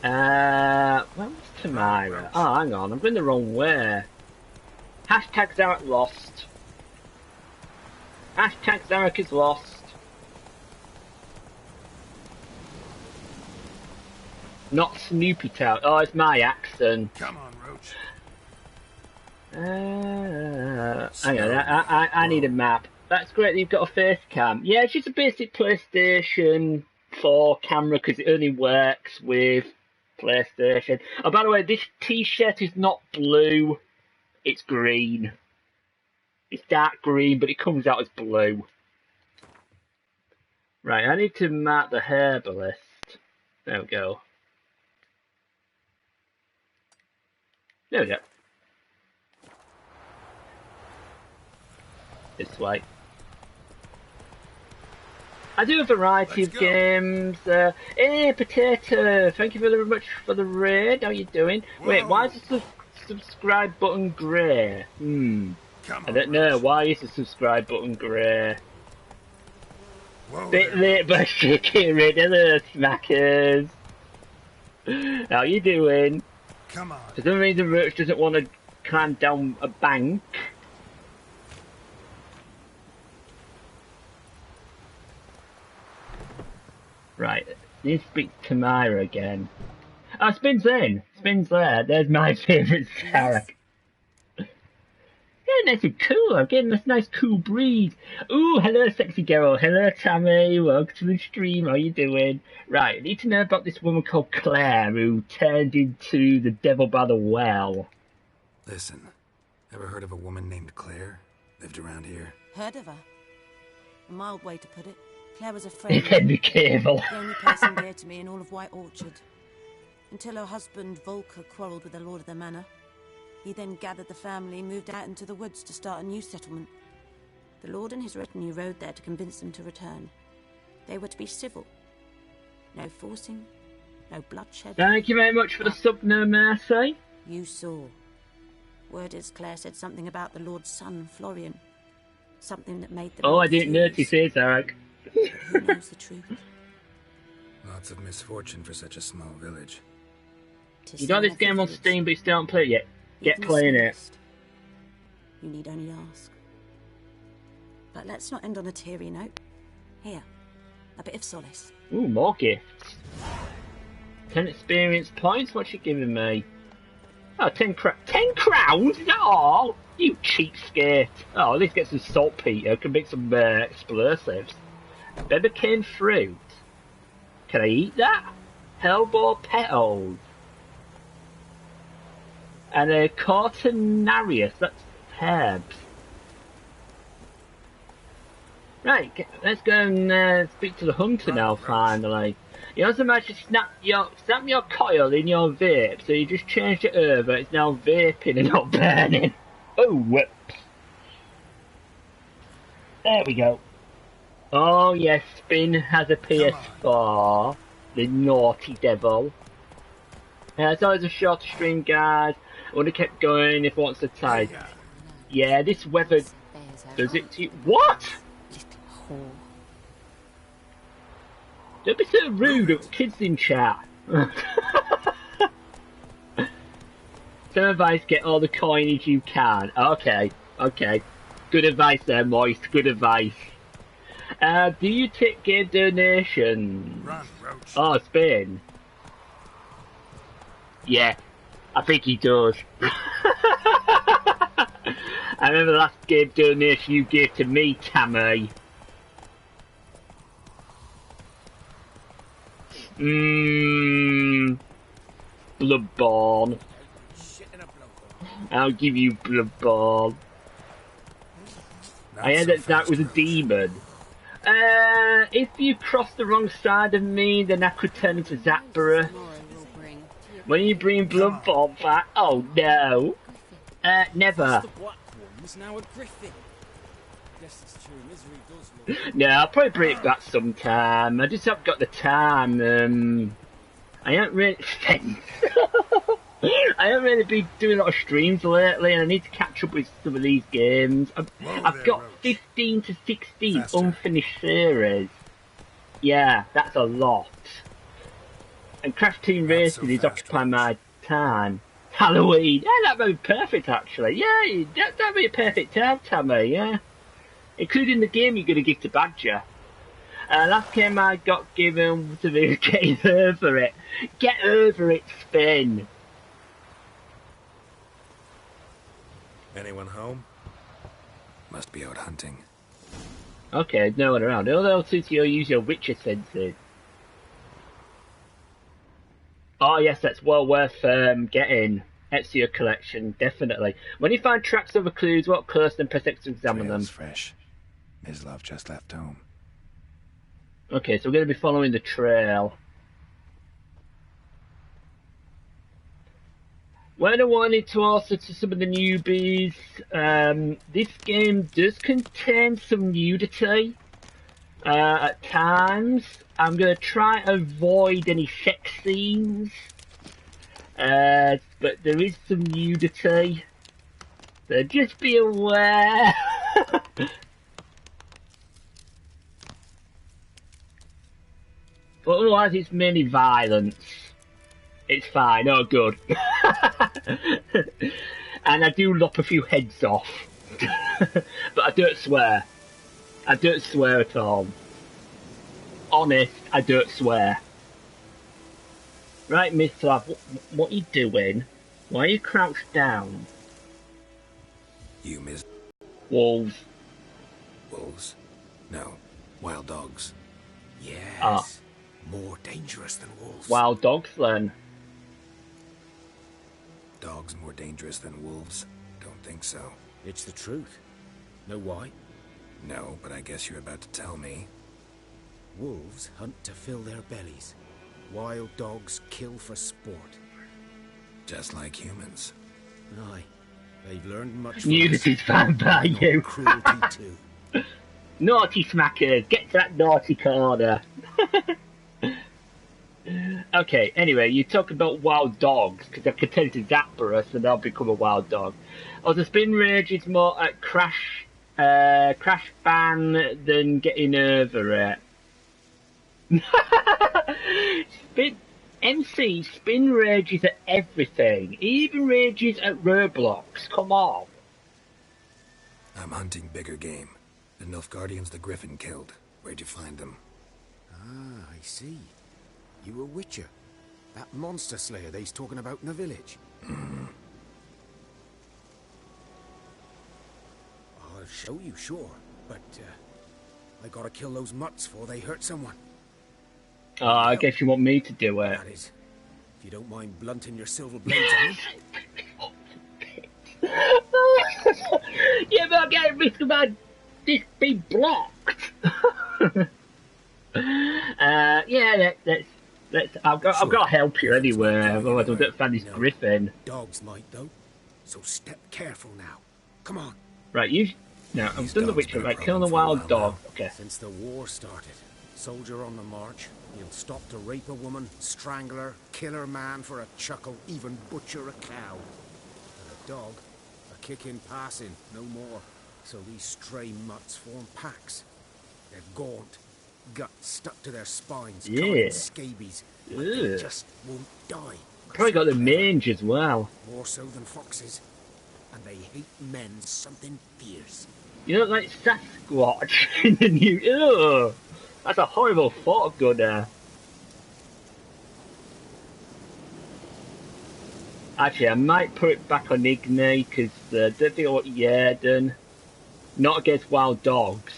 Where was Tamira? Oh, hang on, I'm going the wrong way. Hashtag Zarek lost. Hashtag Zarek is lost. Not Snoopy Town. Oh, it's my accent. Come on, Roach. Hang on, I need a map. That's great that you've got a face cam. Yeah, it's just a basic PlayStation 4 camera because it only works with PlayStation. Oh, by the way, this t-shirt is not blue. It's green. It's dark green, but it comes out as blue. Right, I need to map the herbalist. There we go. There we go. This way. I do a variety of games. Hey, Potato! Thank you very much for the raid. How you doing? Whoa. Wait, why is the subscribe button grey? I don't know. Why is the subscribe button grey? Bit late, but shaking rid of the smackers. How you doing? Come on. For some reason, Roach doesn't want to climb down a bank. Right, need to speak to Myra again. Oh, Spin's in. Spin's there. There's my favourite Sarah. Yeah, nice and cool. I'm getting this nice cool breeze. Ooh, hello, sexy girl. Hello, Tammy. Welcome to the stream. How you doing? Right, I need to know about this woman called Claire who turned into the devil by the well. Listen, ever heard of a woman named Claire? Lived around here? Heard of her? A mild way to put it. Claire was a friend. Henry Cable. The only person dear to me in all of White Orchard. Until her husband, Volker, quarrelled with the lord of the manor. He then gathered the family and moved out into the woods to start a new settlement. The lord and his retinue rode there to convince them to return. They were to be civil. No forcing, no bloodshed. Thank you very much for the sub, no mercy. You saw. Word is Claire said something about the lord's son, Florian. Something that made them... Oh, I didn't notice it, Eric. But who knows the truth? Lots of misfortune for such a small village. You got this game on Steam, but you still haven't played it yet. Get playing it. You need only ask. But let's not end on a teary note. Here, a bit of solace. Ooh, more gifts. 10 experience points. What's she giving me? Oh, 10 crowns? Is that all? You cheapskate. Oh, let's get some saltpeter. Can make some explosives. Bebecane fruit. Can I eat that? Hellbore petals. And a Cortinarius, that's herbs. Right, let's go and speak to the hunter now, finally. You also managed to snap your coil in your vape, so you just changed it over, it's now vaping and not burning. Oh, whoops. There we go. Oh yes, Spin has a PS4. The naughty devil. It's always a shorter stream, guys. I would have kept going if it wants to type. Yeah, this weather does it to you. What? Don't be so rude of kids in chat. Some advice, get all the coinage you can. Okay, okay. Good advice there, Moist. Good advice. Do you take game donations? Run, Roach. Oh, Spain. Yeah, I think he does. I remember the last game donation you gave to me, Tammy. Bloodborne. I'll give you Bloodborne. I ended up that was a demon. If you cross the wrong side of me, then I could turn into Zapborough. When you bring Bloodborne back, oh no. Never. No, I'll probably bring it back sometime. I just haven't got the time. I haven't really I haven't really been doing a lot of streams lately, and I need to catch up with some of these games. I've got 15 to 16 unfinished series. Yeah, that's a lot. And Crash Team Racing is occupying my time. Halloween, yeah, that'd be perfect actually. Yeah, that'd be a perfect time, Tammy. Yeah, including the game you're going to give to Badger. Last game I got given was getting over it. Get over it, Spin. Anyone home? Must be out hunting. Okay, no one around. Although CTO use your Witcher senses. Oh yes, that's well worth getting. Ezio collection, definitely. When you find tracks of clues, what close, then press X to examine Trail's them. fresh. Mislav just left home. Okay, so we're going to be following the trail. When I wanted to also to some of the newbies, this game does contain some nudity at times. I'm going to try and avoid any sex scenes, but there is some nudity, so just be aware. But otherwise it's mainly violence. It's fine, oh good. And I do lop a few heads off. But I don't swear. I don't swear at all. Honest, I don't swear. Right, Mislav, what are you doing? Why are you crouched down? You miss Wolves. wolves? No, wild dogs. Yes. More dangerous than wolves. Wild dogs then. Dogs more dangerous than wolves? Don't think so. It's the truth. Know why? No, but I guess you're about to tell me. Wolves hunt to fill their bellies. Wild dogs kill for sport. Just like humans. Aye. They've learned much from News is found by us. you. Cruelty too. Naughty smackers, get to that naughty corner. Okay, anyway, you talk about wild dogs, because I could tend to zapper us and I'll become a wild dog. Oh, the spin rage is more at crash ban than getting over it. Spin rages at everything. He even rages at Roblox, come on. I'm hunting bigger game. The Nilfgaardians the Griffin killed. Where'd you find them? Ah, I see. You a witcher. That monster slayer they's talking about in the village. I'll show you, sure. But, I gotta kill those mutts before they hurt someone. Oh, I guess you want me to do it. That is, if you don't mind blunting your silver blades on me. Yeah, but I get a risk about this being blocked. Yeah, let's. I've got to help you anyway. Otherwise, I don't find this griffin. Dogs might though, so step careful now. Come on. Right, you. Now I'm These done the dogs witcher. been a Right, killing problem the for a wild while dog. now. Okay. Since the war started, soldier on the march, he'll stop to rape a woman, strangle her, kill her man for a chuckle, even butcher a cow. And a dog, a kick in passing, no more. So these stray mutts form packs. They're gaunt, guts stuck to their spines, covered Yeah. in scabies, but they Ugh. just won't die. Probably got the mange as well. More so than foxes. And they hate men something fierce. You look like Sasquatch in the new. Ugh, that's a horrible thought, Gunnar. Actually, I might put it back on Igni because don't think I want Yerden. Not against wild dogs.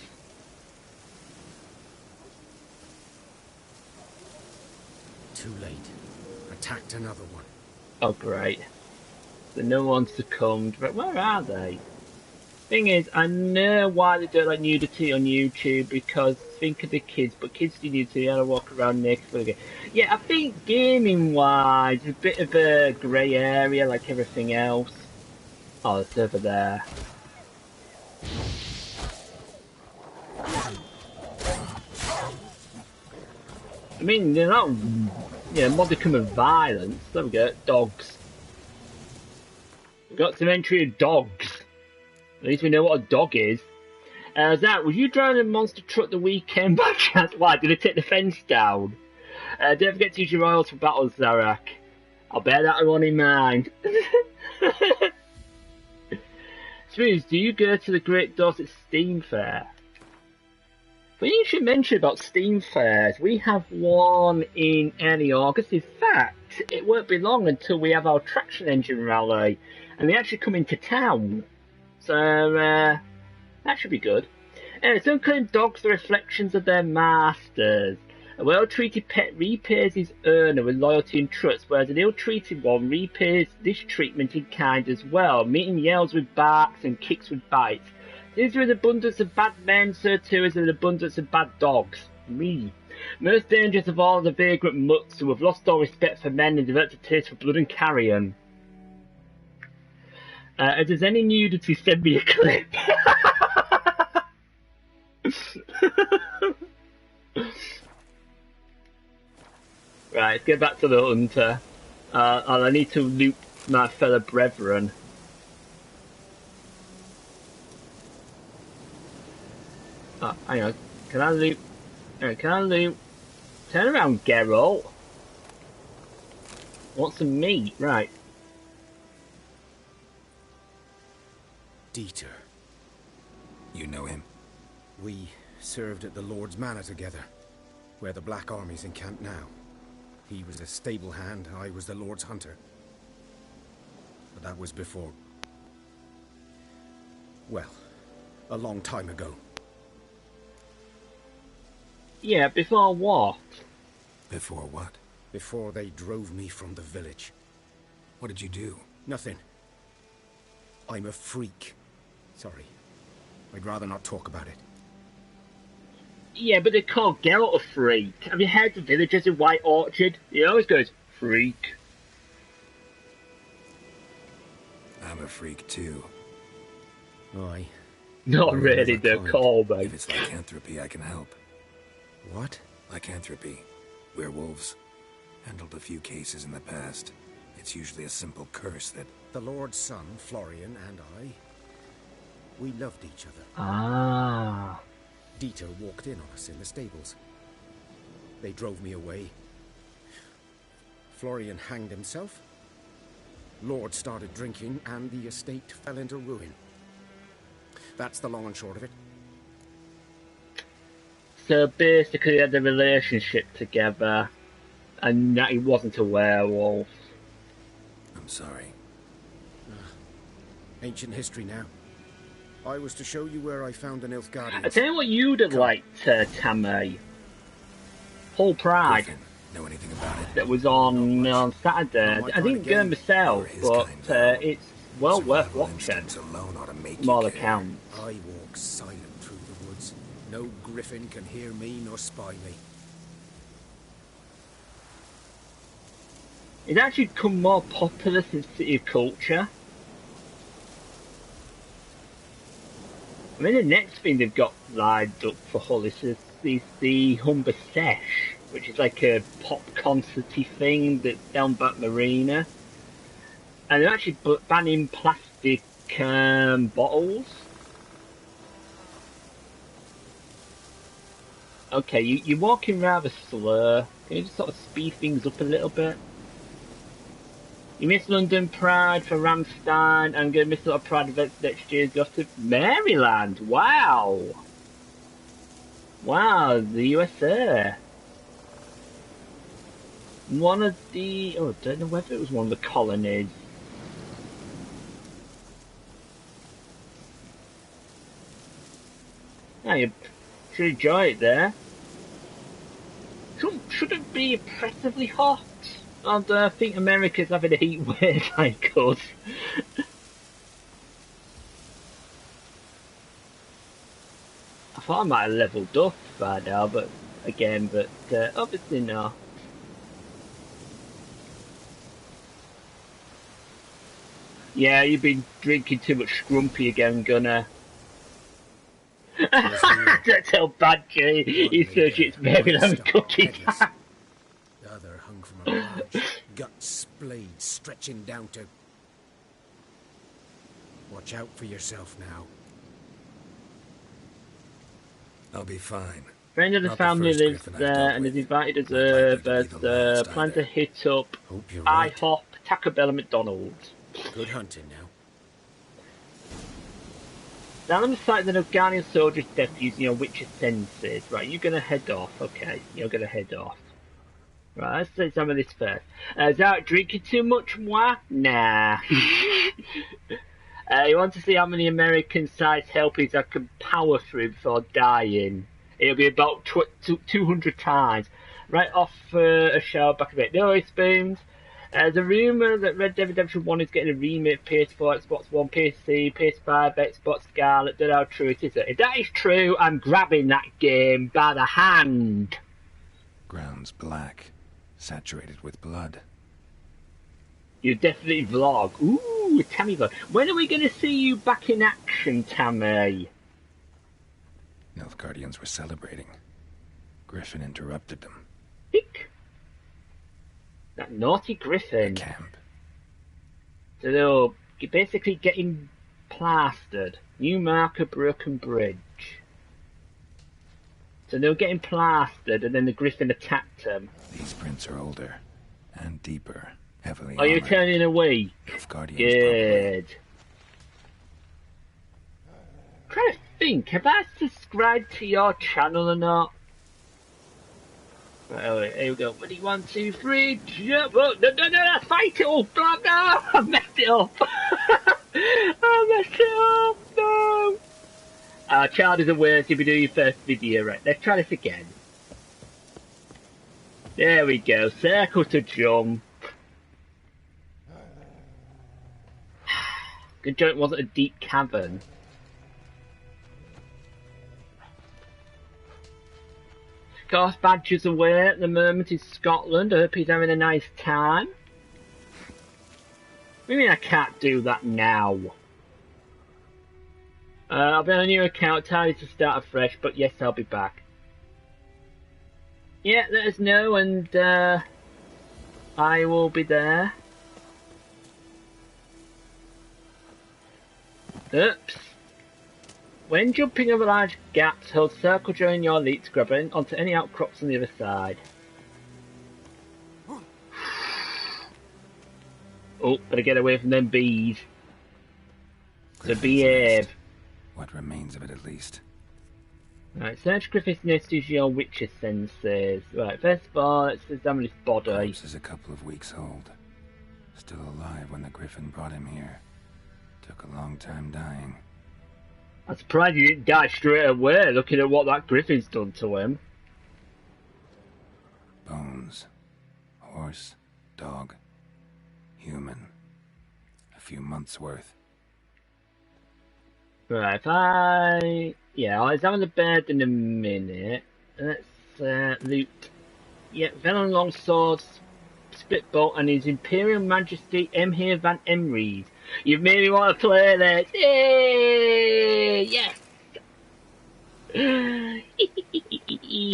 Too late. Attacked another one. Oh, great. So no one's succumbed. But where are they? Thing is, I know why they don't like nudity on YouTube, because think of the kids, but kids do nudity, and I walk around naked for the game. Yeah, I think gaming-wise, it's a bit of a grey area like everything else. Oh, it's over there. I mean, they're not, modicum of violence. There we go, dogs. We've got some entry of dogs. At least we know what a dog is. Zach, was you driving a monster truck the weekend by chance? Why, did it take the fence down? Don't forget to use your royals for battles, Zarak. I'll bear that one in mind. Smooth, do you go to the Great Dorset Steam Fair? But you should mention about Steam fairs. We have one in early August. In fact, it won't be long until we have our traction engine rally, and they actually come into town. So that should be good. Some claim dogs are reflections of their masters. A well-treated pet repays his owner with loyalty and trust, whereas an ill-treated one repays this treatment in kind as well, meeting yells with barks and kicks with bites. Since there is an abundance of bad men, so too is there an abundance of bad dogs. Me. Most dangerous of all are the vagrant mutts who have lost all respect for men and developed a taste for blood and carrion. If there's any nudity, send me a clip. Right, let's get back to the hunter. And I need to loot my fellow brethren. Hang on. Can I loot? Can I loot? Turn around, Geralt. Want some meat? Right. Dieter. You know him? We served at the Lord's Manor together, where the Black Army's encamped now. He was a stable hand, I was the Lord's hunter. But that was before... well, a long time ago. Yeah, before what? Before what? Before they drove me from the village. What did you do? Nothing. I'm a freak. Sorry. I'd rather not talk about it. Yeah, but they call Geralt a freak. Have you heard the villagers in White Orchard? He always goes, freak. I'm a freak too. Aye. Not Well, really, never the call, mate. If it's lycanthropy, I can help. What? Lycanthropy. Werewolves. Handled a few cases in the past. It's usually a simple curse that... The Lord's son, Florian, and I... we loved each other. Ah. Dieter walked in on us in the stables. They drove me away. Florian hanged himself. Lord started drinking, and the estate fell into ruin. That's the long and short of it. So basically they had a relationship together, and that he wasn't a werewolf. I'm sorry. Ancient history now. I was to show you where I found an Nilfgaardian. I tell you what you'd have liked, Tammy. Paul Pride. Griffin, know anything about it? That was on Saturday. I didn't go myself, but it's well worth Survival watching. instincts alone ought to make Small you care. account. I walk silent through the woods. No griffin can hear me nor spy me. It's actually become more popular since City of Culture. I mean, the next thing they've got lined up for Hull is the Humber Sesh, which is like a pop concert-y thing that's down back Marina. And they're actually banning plastic bottles. Okay, you're walking rather slow. Can you just sort of speed things up a little bit? You miss London Pride for Ramstein, and going to miss a lot of Pride events next year. Go to Maryland. Wow. Wow, the USA. One of the... oh, I don't know whether it was one of the colonies. Now you should enjoy it there. Shouldn't be oppressively hot. And I think America's having a heat wave like us. I thought I might have levelled up by now, but again, obviously not. Yeah, you've been drinking too much Scrumpy again, Gunner. That's how bad he says it's Maryland cooking. The other hung from a branch, gut splayed, stretching down to... Watch out for yourself now. I'll be fine. Friend of the Not family first lives Griffin I've there dealt and has with. invited us Not likely to be over. the last Plan to either. hit up Hope you're right. IHOP, Taco Bell and McDonald's. Good hunting now. Now on the site of the Nilfgaardian soldier's death using your witcher senses. Right, you're gonna head off. Okay, you're gonna head off. Right, let's do some of this first. Is out drinking too much, moi? Nah. You want to see how many American-sized helpings I can power through before dying? It'll be about 200 times. Right off a shower back a bit. No spoons. There's a rumour that Red Dead Redemption 1 is getting a remake PS4, Xbox One, PC, PS5, Xbox Scarlet. Don't know how true it is. If that is true, I'm grabbing that game by the hand. Ground's black, saturated with blood. You definitely vlog. Ooh, Tammy vlog. When are we going to see you back in action, Tammy? Nilfgaardians were celebrating. Griffin interrupted them. Hick. That naughty Griffin. The camp. So they're basically getting plastered. New marker, broken bridge. So they were getting plastered, and then the Griffin attacked them. These prints are older and deeper, heavily Are you armored. turning away? Nilfgaardians Good. I'm trying to think, have I subscribed to your channel or not? Right, oh, here we go. Ready, 1, 2, 3, jump! Oh, no, fight it all! No, I messed it up! I messed it up! No! Our child is aware, so you'll be doing your first video. Right, let's try this again. There we go. Circle to jump. Good job it wasn't a deep cavern. Course Badger's away at the moment in Scotland. I hope he's having a nice time. What do you mean I can't do that now? I'll be on a new account, time to start afresh, but yes, I'll be back. Yeah, let us know and I will be there. Oops. When jumping over large gaps, hold circle during your leap to grab onto any outcrops on the other side. Oh, better get away from them bees. So Griffin's behave. nest. What remains of it, at least. Right, search Griffin's nest using your witcher senses. Right, first of all, let's examine his body. Corpse is a couple of weeks old. Still alive when the Griffin brought him here. Took a long time dying. I'm surprised he didn't die straight away, looking at what that Griffin's done to him. Bones. Horse. Dog. Human. A few months' worth. Right, I'll examine the bed in a minute. Let's loot. Yeah, Venom Longsword, Split Bolt, and His Imperial Majesty Emhyr van Emrys. You've made me want to play this! Yay! Yes!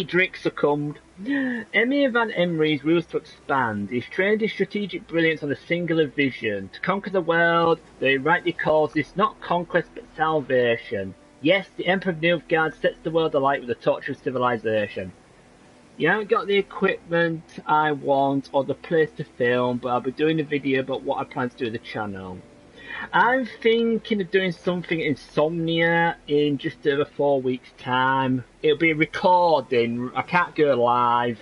Drick succumbed. Emhyr van Emrys rules to expand. He's trained his strategic brilliance on a singular vision. To conquer the world, though he rightly calls this not conquest but salvation. Yes, the Emperor of Nilfgaard sets the world alight with the torch of civilization. You haven't got the equipment I want or the place to film, but I'll be doing a video about what I plan to do with the channel. I'm thinking of doing something Insomnia in just over 4 weeks' time. It'll be a recording. I can't go live.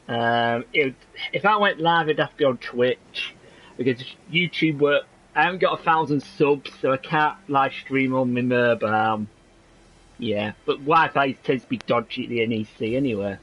If I went live, it'd have to be on Twitch because YouTube I haven't got 1,000 subs, so I can't live stream on my mobile. Yeah, but Wi-Fi tends to be dodgy at the NEC anyway.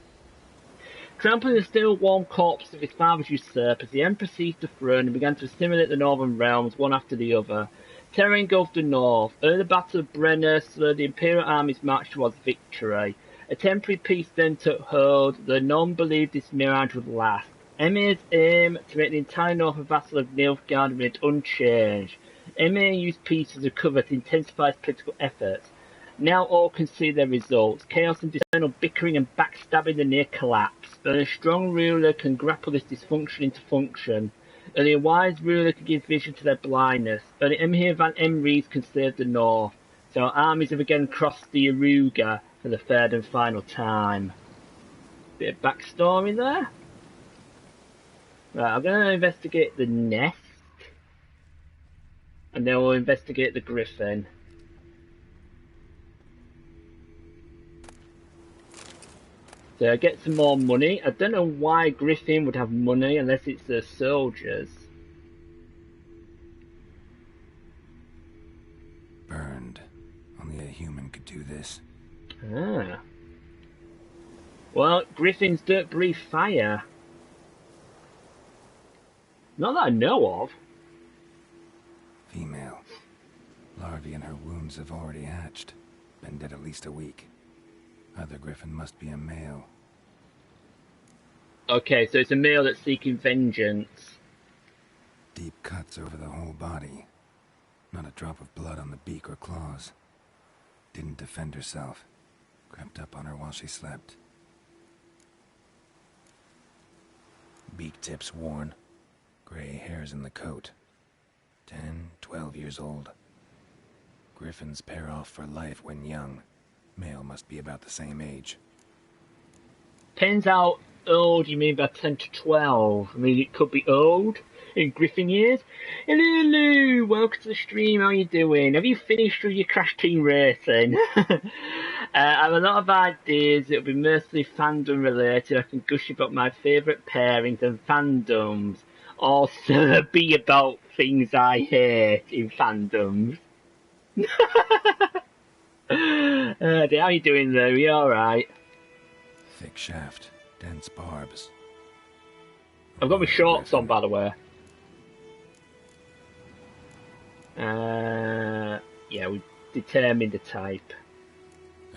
Trampling the still warm corpse of his father's usurpers, the Emperor seized the throne and began to assimilate the northern realms, one after the other. Terror engulfed the north. Early the Battle of Brenner slowed the Imperial armies marched towards victory. A temporary peace then took hold, though none believed this mirage would last. Emhyr's aim to make the entire north a vassal of Nilfgaard remained unchanged. Emhyr used peace as a cover to intensify his political efforts. Now all can see their results. Chaos and internal bickering and backstabbing the near collapse. Only a strong ruler can grapple this dysfunction into function. Only a wise ruler can give vision to their blindness. Only Emhyr van Emrys can save the north. So our armies have again crossed the Aruga for the third and final time. Bit of backstory there. Right, I'm going to investigate the nest. And then we'll investigate the Griffin. So get some more money. I don't know why Griffin would have money unless it's the soldiers. Burned. Only a human could do this. Ah. Well, Griffins don't breathe fire. Not that I know of. Female. Larvae in her wounds have already hatched. Been dead at least a week. Other griffin must be a male. Okay, so it's a male that's seeking vengeance. Deep cuts over the whole body. Not a drop of blood on the beak or claws. Didn't defend herself. Crept up on her while she slept. Beak tips worn. Gray hairs in the coat. 10, 12 years old. Griffins pair off for life when young. Male must be about the same age. Depends how old you mean by 10 to 12. I mean, it could be old in Griffin years. Hello, Lou. Welcome to the stream. How you doing? Have you finished with your Crash Team Racing? I have a lot of ideas. It'll be mostly fandom related. I can gush about my favourite pairings and fandoms. Also, be about things I hate in fandoms. How you doing, Lou? You alright? Thick shaft, dense barbs. I've got my shorts on, by the way. Yeah, we determined the type.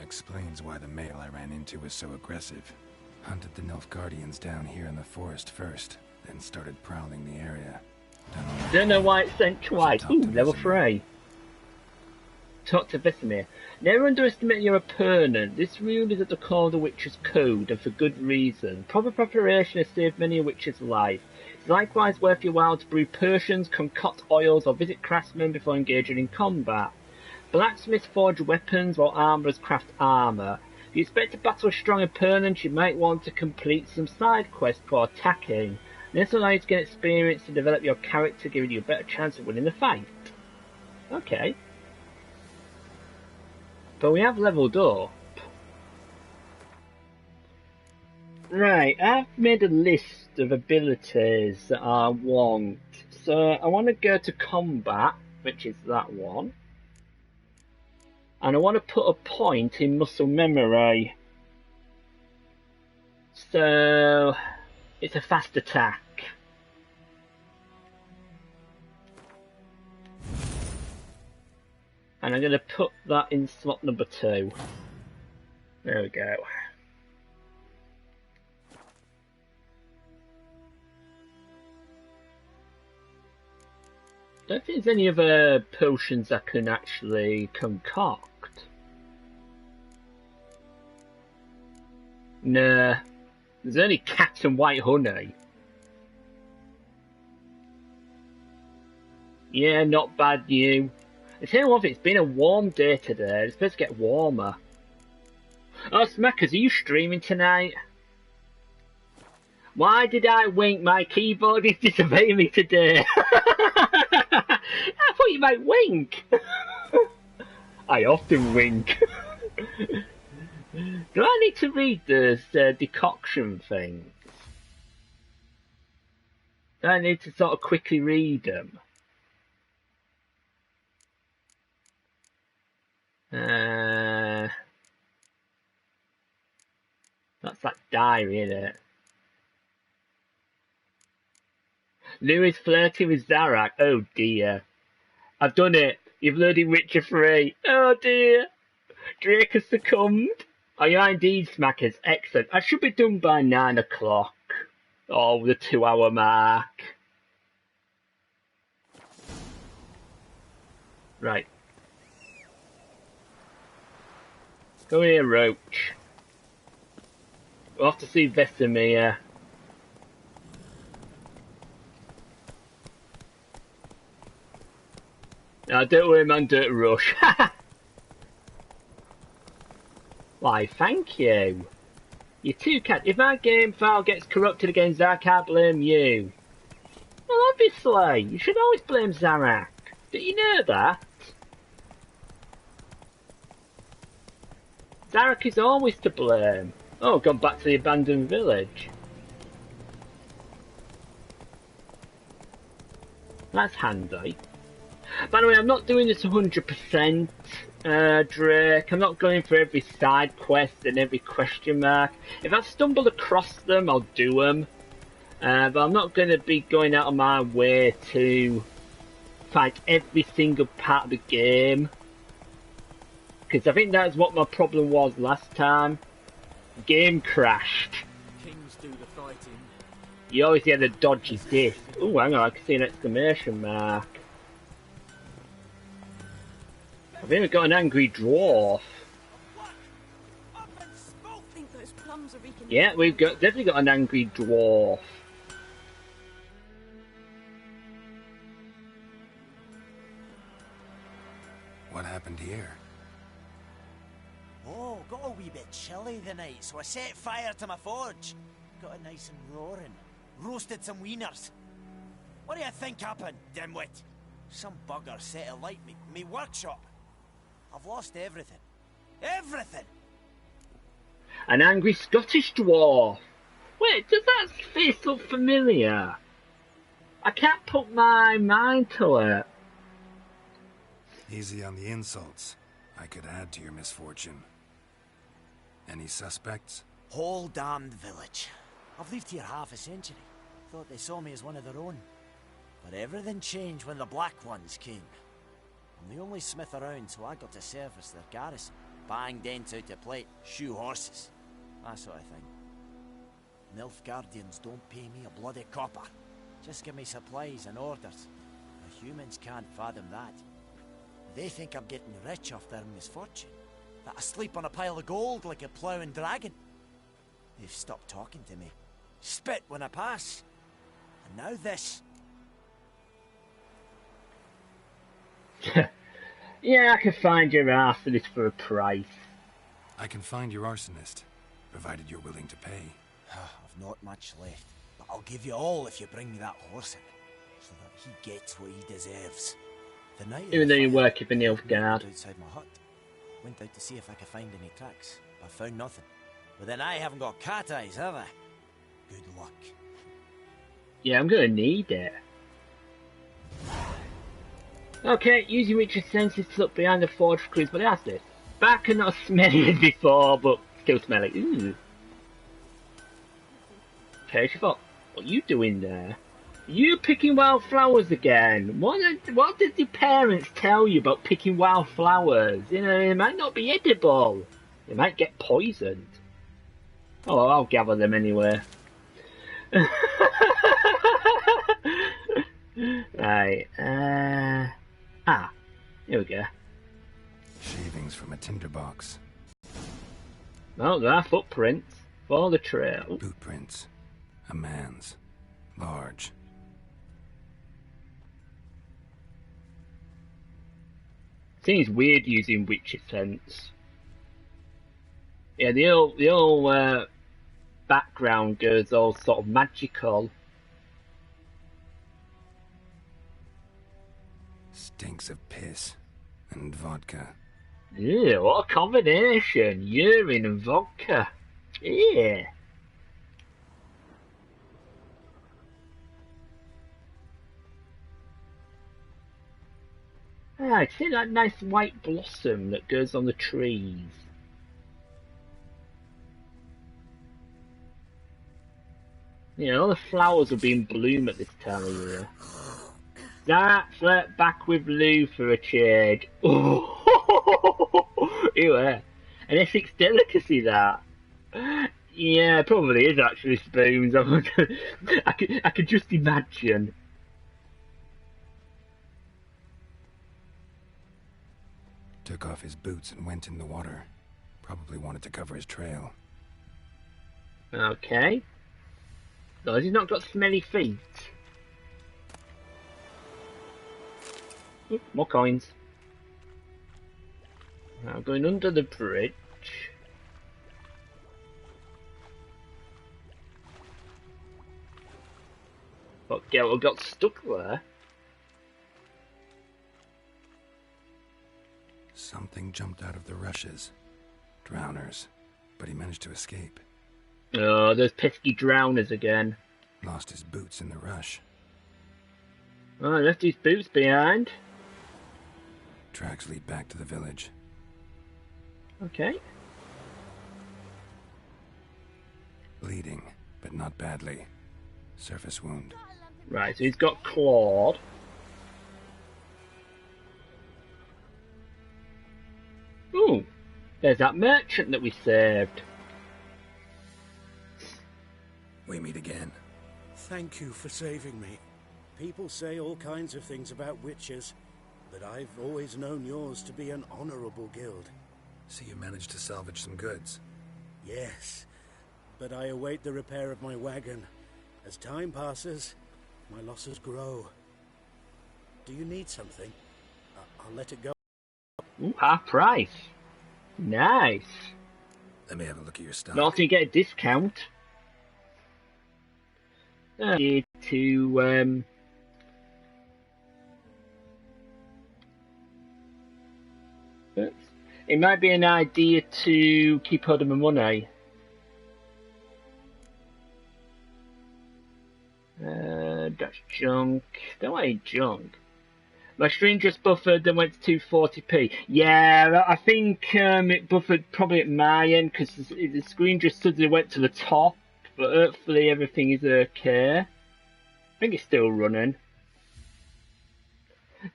Explains why the male I ran into was so aggressive. Hunted the Nilfgaardians down here in the forest first, then started prowling the area. Don't know why it's sent twice. Ooh, level 3. Talk to Vesemir. Never underestimate your opponent. This rule is at the core of the Witcher's code, and for good reason. Proper preparation has saved many a Witcher's life. It's likewise worth your while to brew potions, concoct oils, or visit craftsmen before engaging in combat. Blacksmiths forge weapons, while armourers craft armour. If you expect to battle a strong opponent, you might want to complete some side quests before attacking. This allows you to get experience to develop your character, giving you a better chance of winning the fight. Okay. But we have leveled up. Right, I've made a list of abilities that I want. So I want to go to combat, which is that one. And I want to put a point in muscle memory. So it's a fast attack. And I'm going to put that in slot number 2. There we go. Don't think there's any other potions I can actually concoct. Nah. There's only cat and white honey. Yeah, not bad, you. I tell you what, it's been a warm day today. It's supposed to get warmer. Oh, Smackers, are you streaming tonight? Why did I wink? My keyboard is disobeying me today. I thought you might wink. I often wink. Do I need to read this decoction things? Do I need to sort of quickly read them? That's that diary, isn't it? Lou is flirting with Zarak. Oh dear. I've done it. You've loaded Witcher 3. Oh dear. Drake has succumbed. Oh, you are indeed, Smackers. Excellent. I should be done by 9 o'clock. Oh, the 2-hour mark. Right. Go here, Roach. We'll have to see Vesemir. Now, don't worry, man, don't rush. Why, thank you. You too, cat. If our game file gets corrupted again, Zarak, I blame you. Well, obviously. You should always blame Zarak. Did you know that? Zarak is always to blame. Oh, gone back to the abandoned village. That's handy. By the way, I'm not doing this 100%, Drake. I'm not going for every side quest and every question mark. If I stumble across them, I'll do them. But I'm not going to be going out of my way to find every single part of the game. Because I think that's what my problem was last time. Game crashed. Kings do the fighting. You always had a dodgy disc. Oh, hang on, I can see an exclamation mark. I've even got an angry dwarf. Think those plums are reeking. Yeah, we've definitely got an angry dwarf. What happened here? Oh, got a wee bit chilly the night, so I set fire to my forge. Got it nice and roaring. Roasted some wieners. What do you think happened, dimwit? Some bugger set alight me workshop. I've lost everything. Everything! An angry Scottish dwarf. Wait, does that face look familiar? I can't put my mind to it. Easy on the insults. I could add to your misfortune. Any suspects? Whole damned village. I've lived here half a century. Thought they saw me as one of their own. But everything changed when the Black Ones came. I'm the only smith around, so I got to service their garrison. Bang dents out of plate, shoe horses. That sort of thing. Nilfgaardians don't pay me a bloody copper. Just give me supplies and orders. The humans can't fathom that. They think I'm getting rich off their misfortune. That I sleep on a pile of gold like a ploughing dragon. They've stopped talking to me. Spit when I pass. And now this. Yeah, I can find your arsonist for a price. I can find your arsonist, provided you're willing to pay. I've not much left, but I'll give you all if you bring me that horse in, so that he gets what he deserves. The night of Even the though you're fire, working for Nilfgaard. outside my hut. Went out to see if I could find any tracks, but found nothing. But then I haven't got cat eyes, have I? Good luck. Yeah, I'm gonna need it. Okay, using Richard's senses to look behind the forge for clues, but that's it. Back and not smelly as before, but still smelly. Ooh. Okay, she thought, what are you doing there? You picking wildflowers again? What did your parents tell you about picking wildflowers? You know, they might not be edible. They might get poisoned. Oh, well, I'll gather them anyway. Right, here we go. Shavings from a tinderbox. Oh, there are footprints. Follow the trail. Boot prints. A man's. Large. Seems weird using witcher sense. Yeah, the whole background goes all sort of magical. Stinks of piss. And vodka. Yeah, what a combination. Urine and vodka. Yeah. Ah, see that nice white blossom that goes on the trees. You know, all the flowers will be in bloom at this time of year. That's back with Lou for a change. Oh, ew, an Essex delicacy that. Yeah, it probably is actually spoons. I could just imagine. Took off his boots and went in the water. Probably wanted to cover his trail. Okay. No, has he not got smelly feet? Ooh, more coins. Now going under the bridge. What girl got stuck there? Something jumped out of the rushes. Drowners. But he managed to escape. Oh, those pesky drowners again. Lost his boots in the rush. Oh, left his boots behind. Tracks lead back to the village. Okay. Bleeding, but not badly. Surface wound. Right, so he's got clawed. Ooh, there's that merchant that we saved. We meet again. Thank you for saving me. People say all kinds of things about witches, but I've always known yours to be an honorable guild. So you managed to salvage some goods? Yes, but I await the repair of my wagon. As time passes, my losses grow. Do you need something? I'll let it go. Ooh, half price. Nice. Let me have a look at your stock. Not often you get a discount. It might be an idea to keep hold of my money. That's junk. Don't want any junk. My stream just buffered and went to 240p. Yeah, I think it buffered probably at my end because the screen just suddenly went to the top. But hopefully everything is okay. I think it's still running.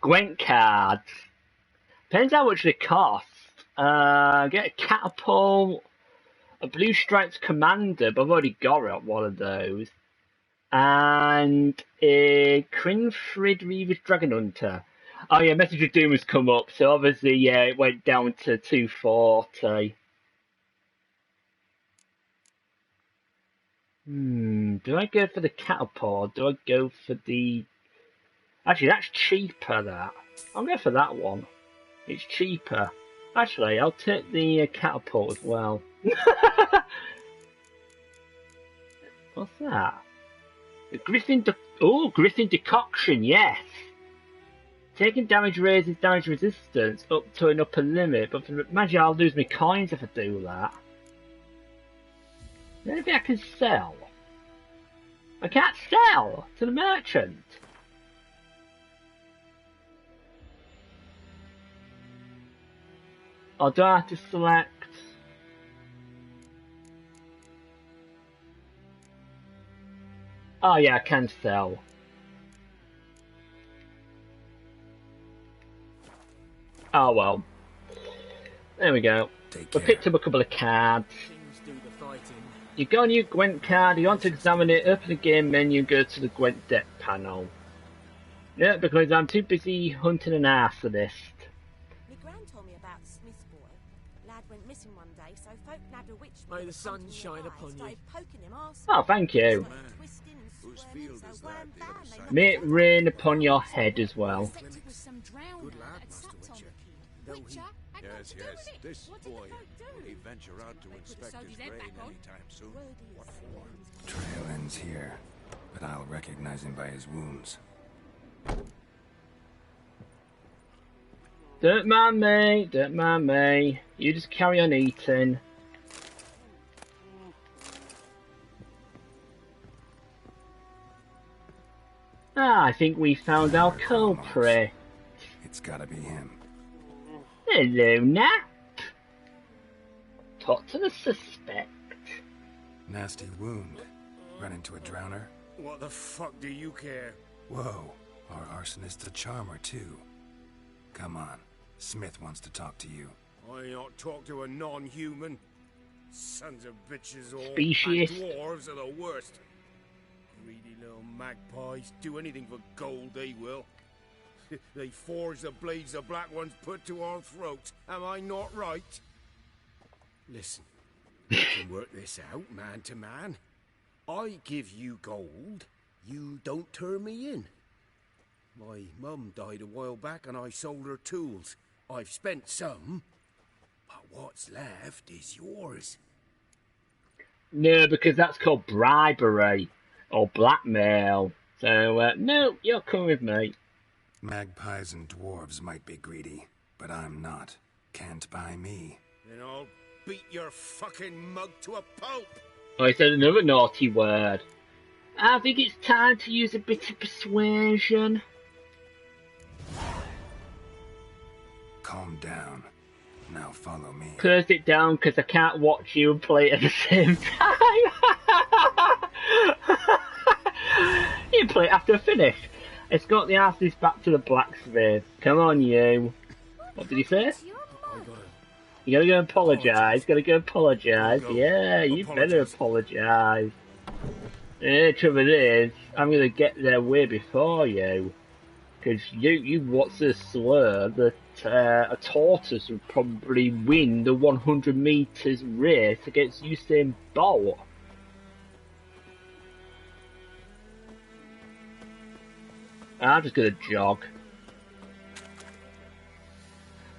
Gwent cards. Depends how much they cost. Get a catapult, a Blue Stripes Commander, but I've already got one of those. And a Crinfrid Reaver's Dragon Hunter. Oh yeah, Message of Doom has come up, so obviously, yeah, it went down to 240. Do I go for the catapult? Do I go for the... Actually, that's cheaper, that. I'll go for that one. It's cheaper. Actually, I'll take the catapult as well. What's that? The Griffin Decoction, yes! Taking damage raises damage resistance up to an upper limit, but imagine I'll lose my coins if I do that. Maybe I can sell. I can't sell to the merchant. Or do I have to select? Oh yeah, I can sell. Oh well. There we go. We picked up a couple of cards. You go on your Gwent card, you want to examine it, open the game menu, go to the Gwent deck panel. Yeah, because I'm too busy hunting an arsonist. My gran told me about the Smith's boy. Lad went missing one day, so folk nabbed a witch. May the sun shine upon you. Oh, thank you. May it rain upon your head as well. Yes, this boy will he venture out to inspect his grain anytime soon? What for? Trail ends here, but I'll recognize him by his wounds. Don't mind me, don't mind me. You just carry on eating. I think we found our culprit. It's gotta be him. Hello, Nap. Talk to the suspect. Nasty wound. Run into a drowner? What the fuck do you care? Whoa, our arsonist's a charmer too. Come on, Smith wants to talk to you. I ain't not talk to a non-human. Sons of bitches all Species. and dwarves are the worst. Greedy little magpies do anything for gold, they will. They forge the blades the black ones put to our throats. Am I not right? Listen, we can work this out man to man. I give you gold, you don't turn me in. My mum died a while back and I sold her tools. I've spent some, but what's left is yours. No, because that's called bribery or blackmail. So, no, you're coming with me. Magpies and dwarves might be greedy, but I'm not. Can't buy me. Then I'll beat your fucking mug to a pulp. Oh, he said another naughty word. I think it's time to use a bit of persuasion. Calm down. Now follow me. Close it down because I can't watch you and play it at the same time. You play it after I finish. Escort the artist back to the blacksmith. Come on, you. What did he say? You gotta go apologise. Gotta go apologise. Yeah, you better apologise. The trouble is, I'm gonna get there way before you. Because you what's a slur that a tortoise would probably win the 100 metres race against Usain Bolt. I'm just gonna jog.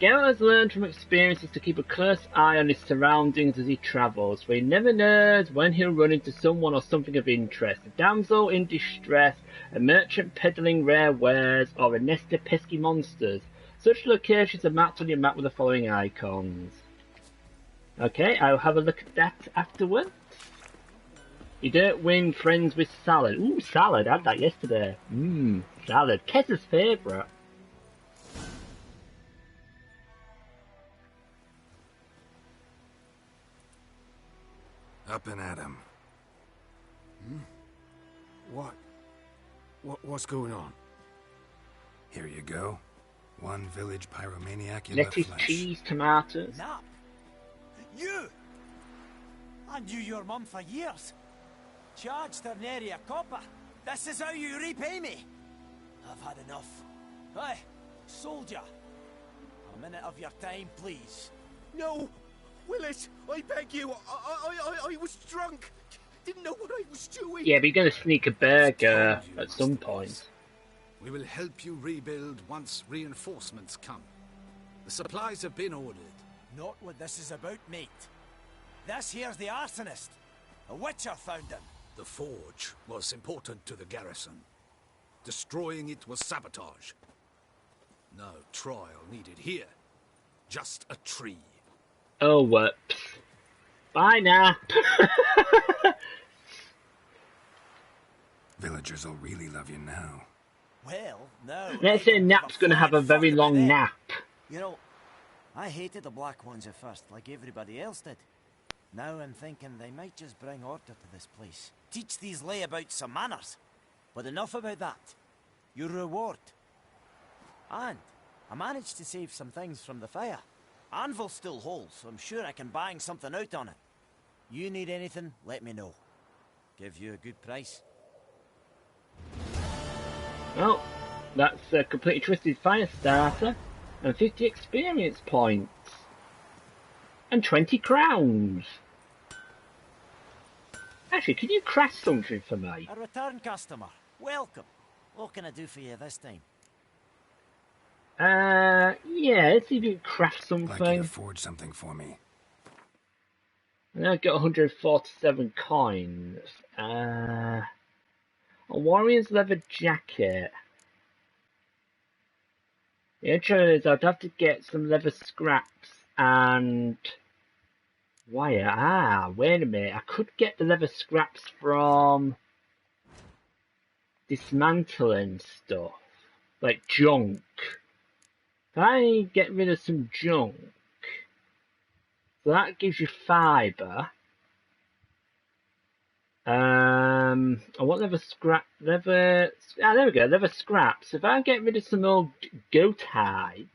Geralt has learned from experiences to keep a close eye on his surroundings as he travels, for he never knows when he'll run into someone or something of interest. A damsel in distress, a merchant peddling rare wares, or a nest of pesky monsters. Such locations are marked on your map with the following icons. Okay, I'll have a look at that afterwards. You don't win friends with salad. Ooh, salad, I had that yesterday. Salad. Kessa's favourite. Up and at 'em. What's going on? Here you go. One village pyromaniac in Lettuce, the flesh. cheese, tomatoes. Nap? You? I knew your mum for years. Charged her nary a copper. This is how you repay me. I've had enough. Hey, soldier. A minute of your time, please. No! Willis, I beg you. I was drunk. Didn't know what I was doing. Yeah, but you're gonna sneak a burger at some point. We will help you rebuild once reinforcements come. The supplies have been ordered. Not what this is about, mate. This here's the arsonist. A witcher found him. The forge was important to the garrison. Destroying it was sabotage. No trial needed here. Just a tree. Oh, whoops. Bye now. Villagers will really love you now. Well, no. Let's say Nap's gonna have a very long nap. You know, I hated the Black Ones at first, like everybody else did. Now I'm thinking they might just bring order to this place. Teach these layabouts some manners. But enough about that. Your reward. And I managed to save some things from the fire. Anvil's still whole, so I'm sure I can bang something out on it. You need anything, let me know. Give you a good price. Well, that's a completely twisted fire starter, and 50 experience points, and 20 crowns. Actually, can you craft something for me? A return customer. Welcome. What can I do for you this time? Yeah, let's see if you can craft I'd like you something. to forge something for me. And I've got 147 coins. A warrior's leather jacket. The intro is I'd have to get some leather scraps and wire. Ah, wait a minute. I could get the leather scraps from dismantling stuff, like junk. If I get rid of some junk, so that gives you fibre. I want leather scrap, there we go, leather scraps. If I get rid of some old goat hides,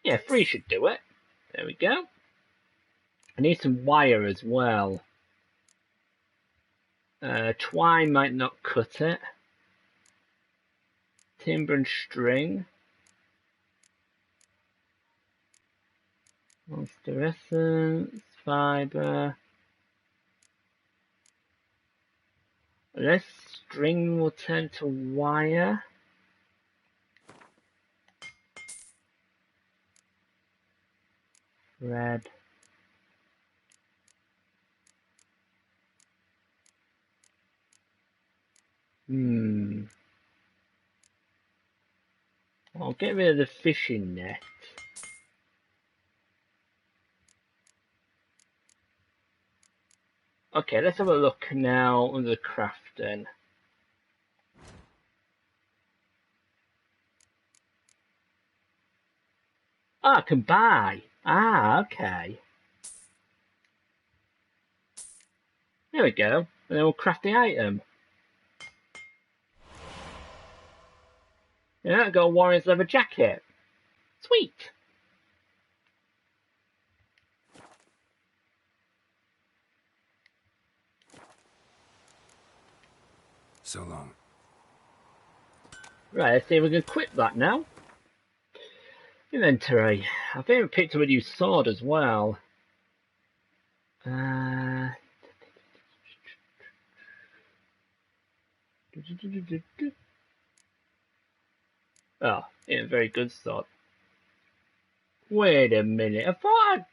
yeah, 3 should do it. There we go. I need some wire as well. Twine might not cut it. Timber and string. Monster essence, fibre. Less string will turn to wire. Thread. I'll get rid of the fishing net. Okay, let's have a look now under the crafting. Ah, I can buy. Ah, okay. There we go. And then we'll craft the item. Yeah, got a warrior's leather jacket. Sweet. So long. Right, let's see if we can equip that now. Inventory. I think we picked up a new sword as well. Oh, yeah, very good sword. Wait a minute, I thought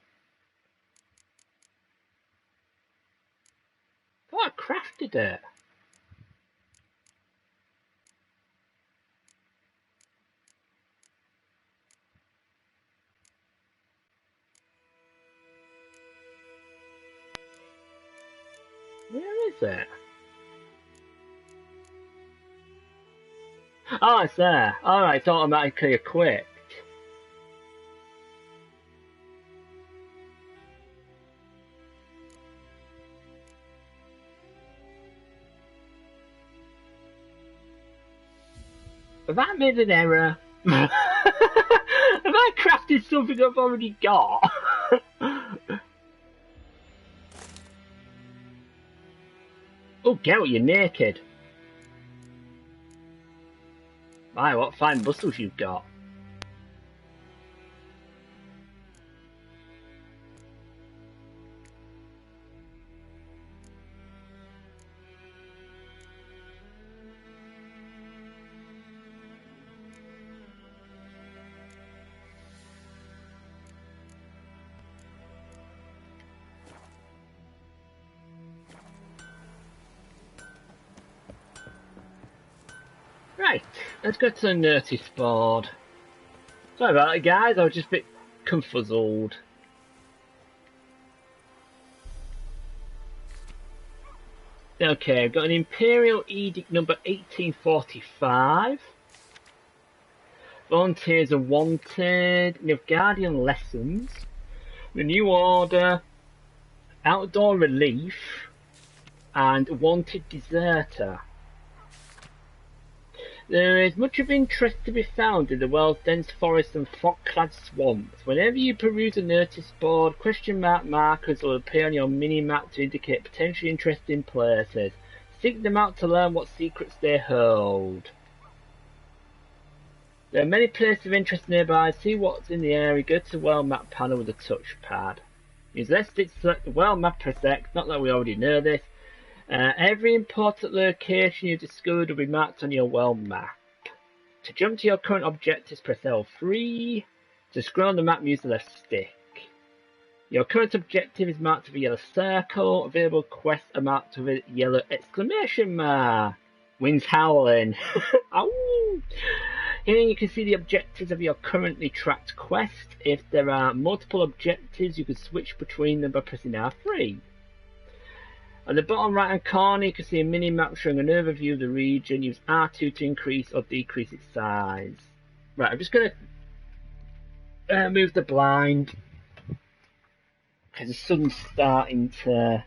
I crafted it. Where is it? Oh, it's there. Alright, it's automatically equipped. Have I made an error? Have I crafted something I've already got? Oh, get what, you're naked. My, what fine muscles you've got. Right, let's go to the notice board. Sorry about it, guys, I was just a bit confuzzled. Okay, I've got an Imperial Edict number 1845. Volunteers are wanted. Nilfgaardian lessons. The New Order. Outdoor relief. And wanted deserter. There is much of interest to be found in the world's dense forests and fog-clad swamps. Whenever you peruse a notice board, question mark markers will appear on your mini-map to indicate potentially interesting places. Seek them out to learn what secrets they hold. There are many places of interest nearby. See what's in the area. Go to the world map panel with a touchpad. Use left stick to select the world map per sec. Not that we already know this. Every important location you discovered will be marked on your world map. To jump to your current objectives, press L3. To scroll on the map, use the left stick. Your current objective is marked with a yellow circle. Available quests are marked with a yellow exclamation mark. Wind's howling. Ow! Here you can see the objectives of your currently tracked quest. If there are multiple objectives, you can switch between them by pressing R3. At the bottom right hand corner you can see a mini-map showing an overview of the region. Use R2 to increase or decrease its size. Right, I'm just going to move the blind because the sun's starting to...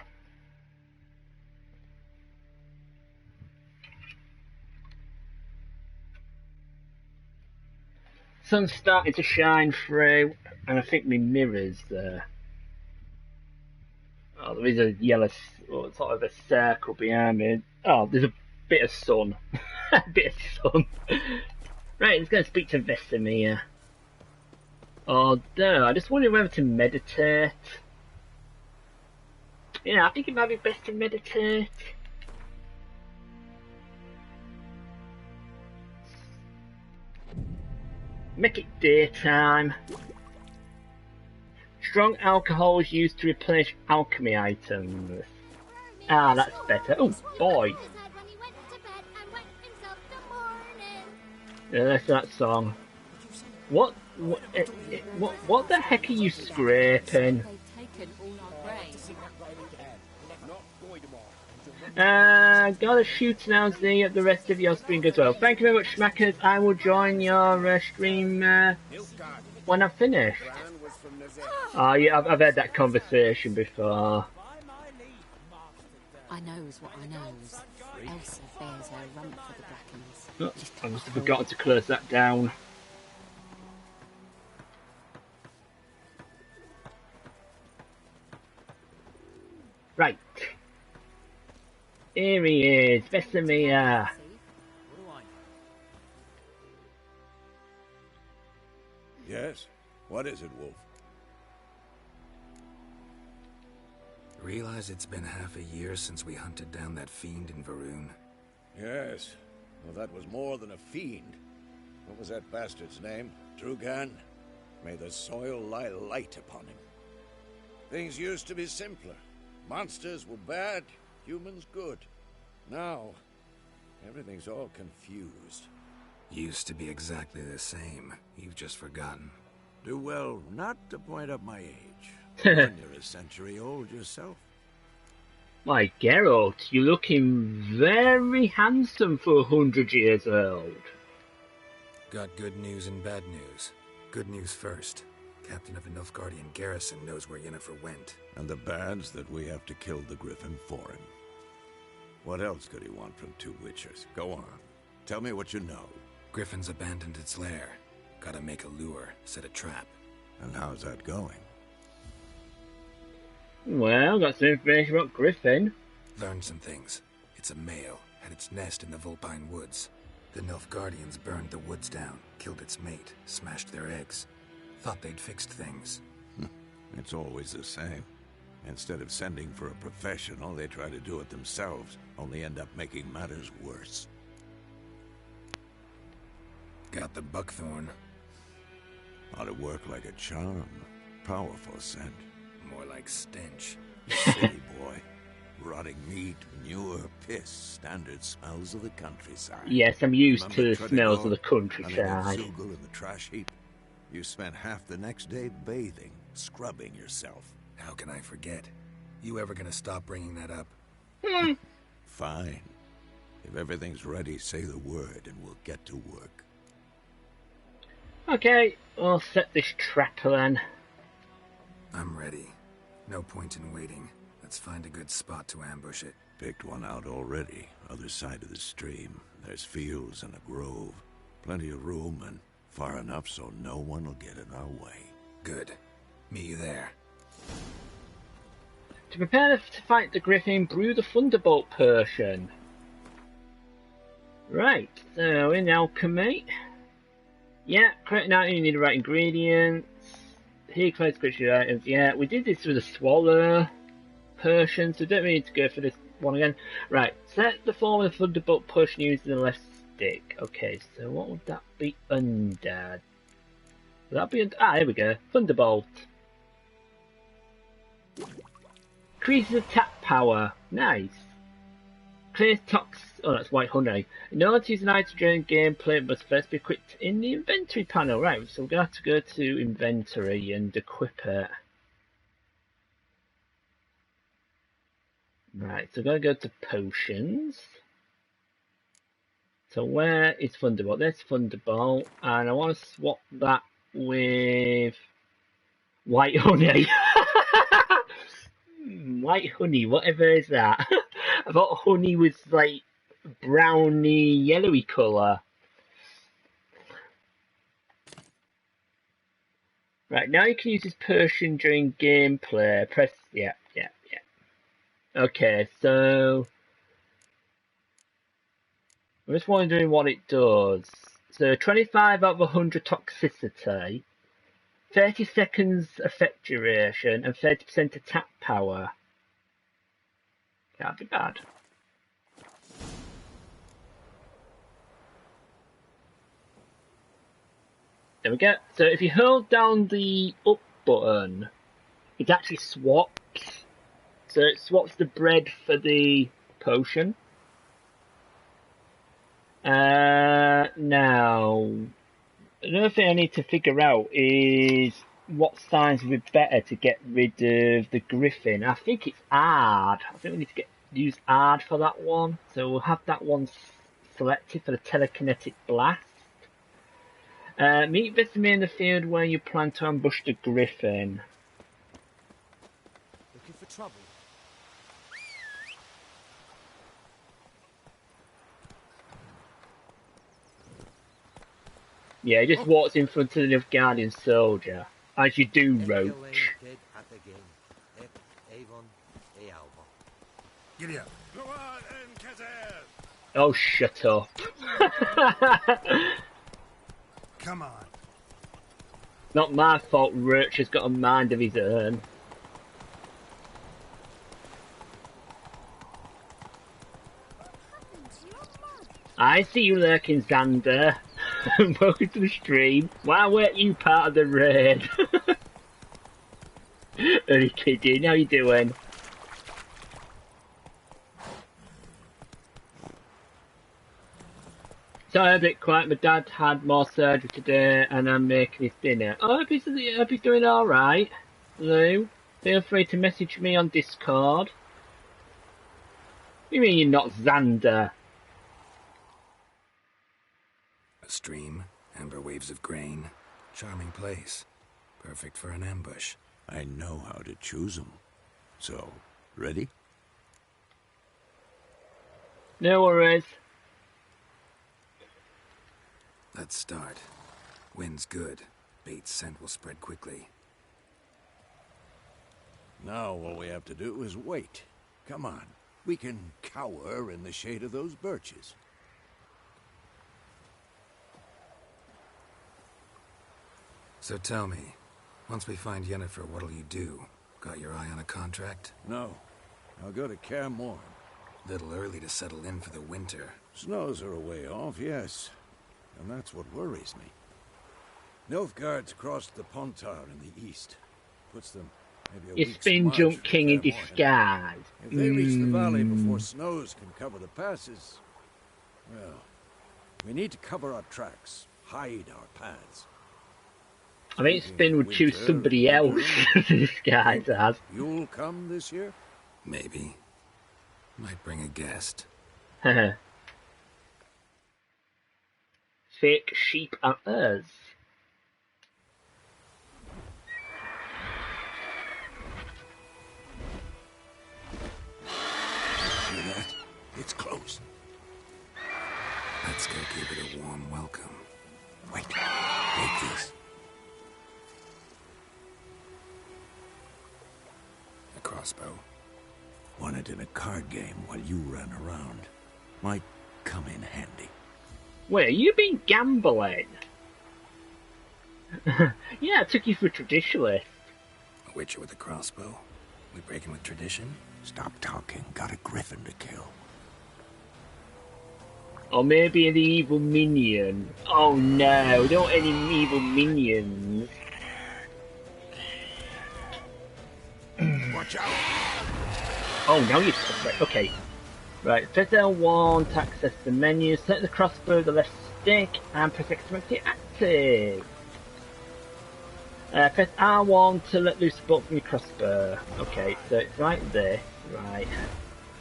Sun's starting to shine through and I think my mirror's there. Oh, there is a yellow sort of a circle behind me. Oh, there's a bit of sun. A bit of sun. Right, let's go speak to Vesemir. Oh no, I just wonder whether to meditate. Yeah, I think it might be best to meditate. Make it daytime. Strong alcohol is used to replenish alchemy items. Ah, that's better. Oh, boy. Yeah, that's that song. What the heck are you scraping? Got a shoot now, the rest of your stream as well. Thank you very much, Smackers. I will join your stream when I've finished. Oh, yeah, I've had that conversation before. I knows what I knows. Elsa bears her rump for the Brackens. Oh, I must have forgotten to close that down. Right. Here he is, Vesemir. Yes? What is it, Wolf? Realize it's been half a year since we hunted down that fiend in Varun? Yes. Well, that was more than a fiend. What was that bastard's name? Drugan? May the soil lie light upon him. Things used to be simpler. Monsters were bad, humans good. Now, everything's all confused. Used to be exactly the same. You've just forgotten. Do well not to point up my age. When you're a century old yourself. My Geralt, you're looking very handsome for 100 years old. Got good news and bad news. Good news first. Captain of the Nilfgaardian garrison knows where Yennefer went. And the bad's that we have to kill the Griffin for him. What else could he want from two witchers? Go on. Tell me what you know. Griffin's abandoned its lair. Gotta make a lure, set a trap. And how's that going? Well, got some information about Griffin. Learned some things. It's a male, had its nest in the Vulpine Woods. The Nilfgaardians burned the woods down, killed its mate, smashed their eggs. Thought they'd fixed things. It's always the same. Instead of sending for a professional, they try to do it themselves, only end up making matters worse. Got the buckthorn. Ought to work like a charm. Powerful scent. More like stench. Silly boy. Rotting meat, manure, piss, standard smells of the countryside. Yes, I'm used to the Remember smells of the Tredegar? countryside. Running in the trash heap. You spent half the next day bathing, scrubbing yourself. How can I forget? You ever gonna stop bringing that up? Fine. If everything's ready, say the word and we'll get to work. Okay, I'll set this trap then. I'm ready. No point in waiting. Let's find a good spot to ambush it. Picked one out already. Other side of the stream. There's fields and a grove. Plenty of room and far enough so no one will get in our way. Good. Meet you there. To prepare to fight the Griffin, brew the Thunderbolt potion. Right, so in alchemy. Yeah, correct now you need the right ingredients. Here, close scripture items. Yeah, we did this with a swallow potion, so don't need to go for this one again. Right, set the form of the Thunderbolt potion using the left stick. Okay, so what would that be under? Would that be under? Ah, here we go. Thunderbolt. Increases attack power. Nice. Clears tox. Oh, that's white honey. In order to use an item during gameplay, it must first be equipped in the inventory panel. Right, so we're going to have to go to inventory and equip it. Right, so we're going to go to potions. So where is Thunderbolt? There's Thunderbolt. And I want to swap that with white honey. White honey, whatever is that? I thought honey was like browny, yellowy colour. Right, now you can use this potion during gameplay. Press, yeah. Okay, so I'm just wondering what it does. So 25 out of 100 toxicity, 30 seconds effect duration, and 30% attack power. Can't be bad. There we go. So if you hold down the up button, it actually swaps. So it swaps the bread for the potion. Now, another thing I need to figure out is what signs would be better to get rid of the Griffin. I think it's hard. I think we need to get use ARD for that one. So we'll have that one selected for the telekinetic blast. Meet Vesemir in the field where you plan to ambush the griffin. Looking for trouble? Yeah, he just walks in front of the Nilfgaardian soldier. As you do, Roach. Giddy up. Go on, Kazar. Oh, shut up. Come on. Not my fault Roach has got a mind of his own. I see you lurking, Xander. Welcome to the stream. Why weren't you part of the raid? Are you kidding? How you doing? Sorry, a bit quiet. My dad had more surgery today and I'm making his dinner. Oh, I hope he's doing alright. Lou, feel free to message me on Discord. What do you mean you're not Xander? A stream, amber waves of grain. Charming place. Perfect for an ambush. I know how to choose them. So, ready? No worries. Let's start. Wind's good. Bait's scent will spread quickly. Now all we have to do is wait. Come on. We can cower in the shade of those birches. So tell me, once we find Yennefer, what'll you do? Got your eye on a contract? No. I'll go to Kaer Morhen. Little early to settle in for the winter. Snows are a way off, yes. And that's what worries me. Nilfgaard's crossed the Pontar in the east. Puts them maybe a You week's spin march jump from king in Kaer Morhen. disguise. If they reach the valley before snows can cover the passes, well, we need to cover our tracks, hide our paths. I think Spin would choose somebody else to disguise as. You'll come this year? Maybe. Might bring a guest. Fake sheep and us. Hear that? It's close. Let's go give it a warm welcome. Wait. Take this. A crossbow. Won it in a card game while you ran around. Might come in handy. Wait, you been gambling? Yeah, I took you for a traditionalist. A witcher with a crossbow? We breaking with tradition? Stop talking. Got a griffin to kill. Or maybe the evil minion. Oh no, don't any evil minions. Watch out! Oh, now you're right, okay. Right, press L1 to access the menu, select the crossbow with the left stick, and press X to make it active. Press R1 to let loose the bolt from your crossbow. Okay, so it's like this, right.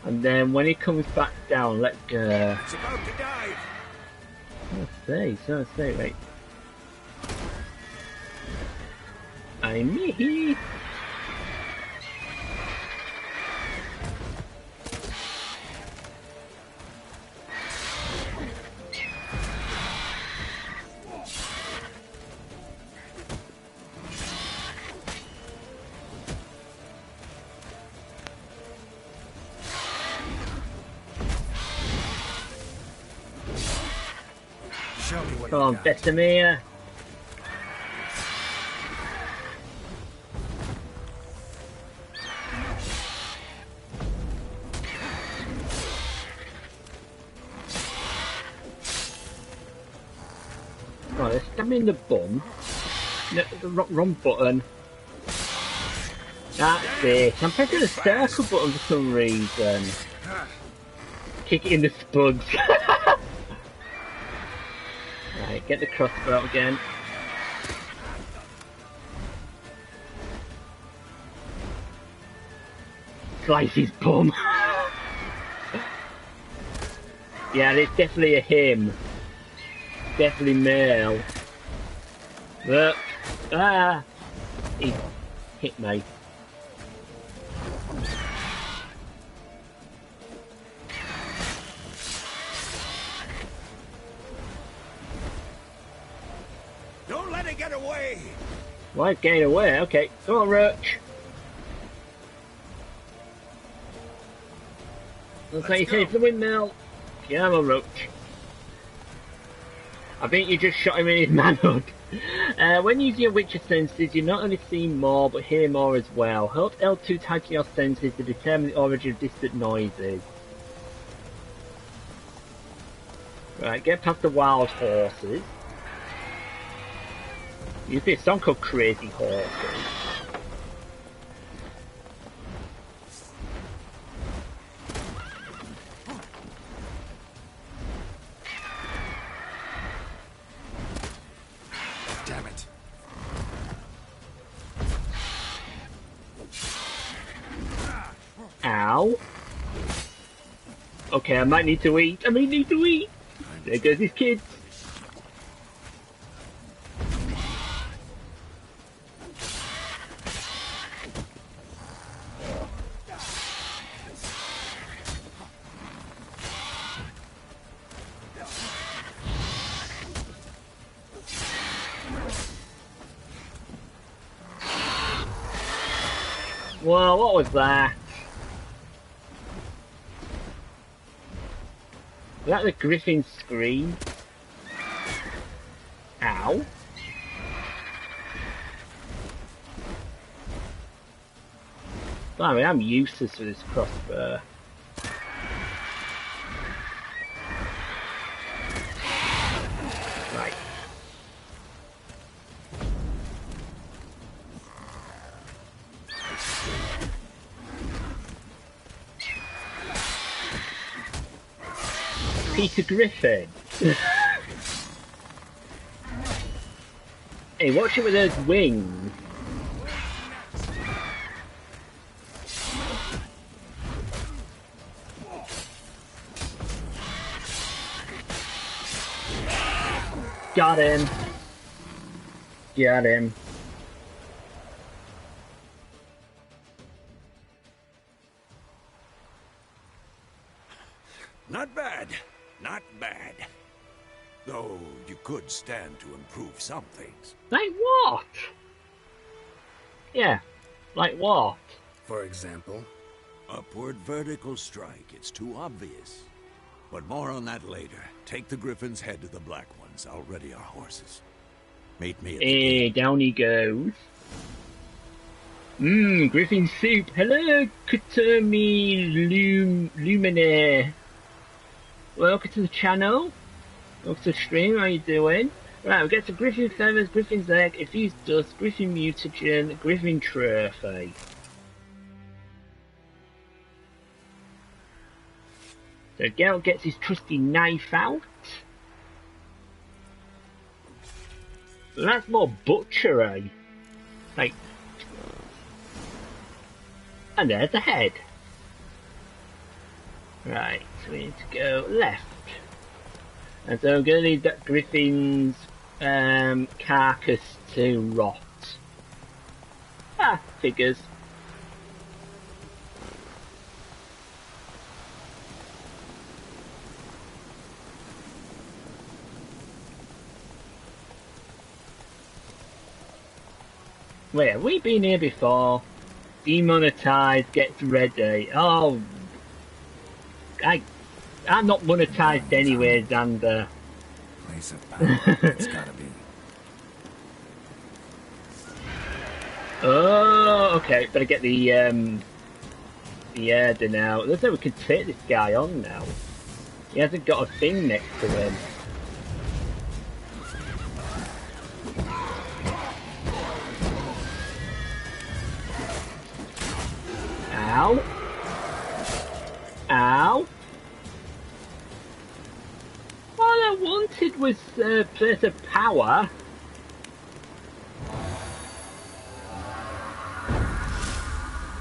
And then when he comes back down, let go. It's about to dive! So say, wait. I'm me. Come on, Vesemir. Right, let's stab me in the bum. No, the wrong button. That's it. I'm pressing the circle button for some reason. Kick it in the spuds. Right, get the crossbow out again. Slice his bum. Yeah, it's definitely a him. Definitely male. Look. Ah! He hit me. Don't let it get away! Why getting away? Okay, come on, Roach. Looks like he's heading for the windmill. Come on, Roach. I think you just shot him in his manhood. When using your Witcher senses, you not only see more, but hear more as well. Hold L2 to tighten your senses to determine the origin of distant noises. Right, get past the wild horses. Use this song called Crazy Horses. Damn it. Ow. Okay, I might need to eat. There goes his kids. Whoa, what was that? Was that the Griffin's scream? Ow. Blimey, I'm useless for this crossbow. Right. Peter Griffin. Hey, watch it with those wings. Got him. Got him. Not bad. Not bad. Though you could stand to improve some things. Like what? Yeah, like what? For example? Upward vertical strike. It's too obvious. But more on that later. Take the Griffin's head to the Black Ones. I'll ready our horses. Meet me at the gate. Down he goes. Griffin soup. Hello, Katumi Luminaire. Welcome to the channel. Welcome to the stream. How you doing? Right, we get some Griffin feathers, Griffin's egg, infused dust, Griffin mutagen, Griffin trophy. So Geralt gets his trusty knife out. That's more butchery. Like, and there's the head. Right, so we need to go left. And so I'm going to need that Griffin's carcass to rot. Ah, figures. Wait, have we been here before? Demonetized, gets ready. Oh, I'm not monetized anyway, Xander. Place of power. It's gotta be. Oh, okay. Better get the Erda now. Looks like we can take this guy on now. He hasn't got a thing next to him. Ow. Ow. All I wanted was a place of power.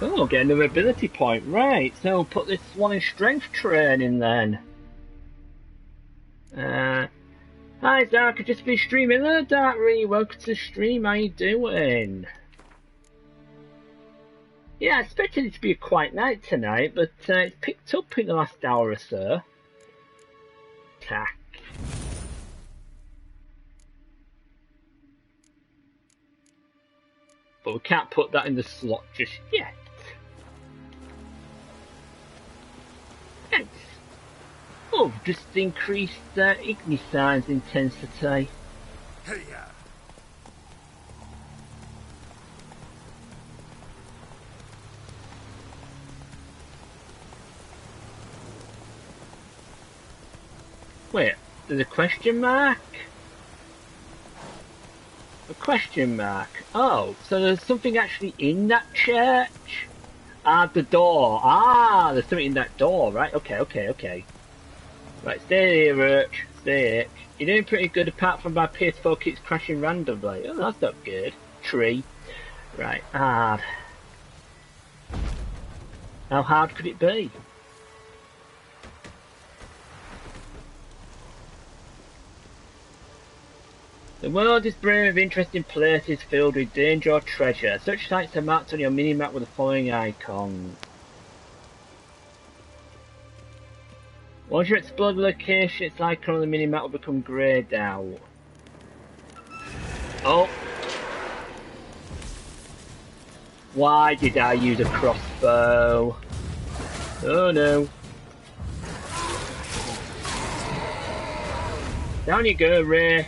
Oh, get another ability point. Right, so we'll put this one in strength training then. Hi Dark, I just finished streaming. Hello Dark, really welcome to the stream, how you doing? Yeah, I expected it to be a quiet night tonight, but it's picked up in the last hour or so. Tack. But we can't put that in the slot just yet. Thanks. Oh, just increased Ignisine's intensity. Hey, Wait, there's a question mark? A question mark? Oh, so there's something actually in that church? Ah, the door. Ah, there's something in that door, right? Okay. Right, stay here, Roach. Stay here. You're doing pretty good apart from my PS4 keeps crashing randomly. Oh, that's not good. Tree. Right, hard. How hard could it be? The world is brave of interesting places filled with danger or treasure. Such sites are marked on your minimap with the following icons. Once you explore the location, its icon on the minimap will become greyed out. Oh! Why did I use a crossbow? Oh no. Down you go, Ray.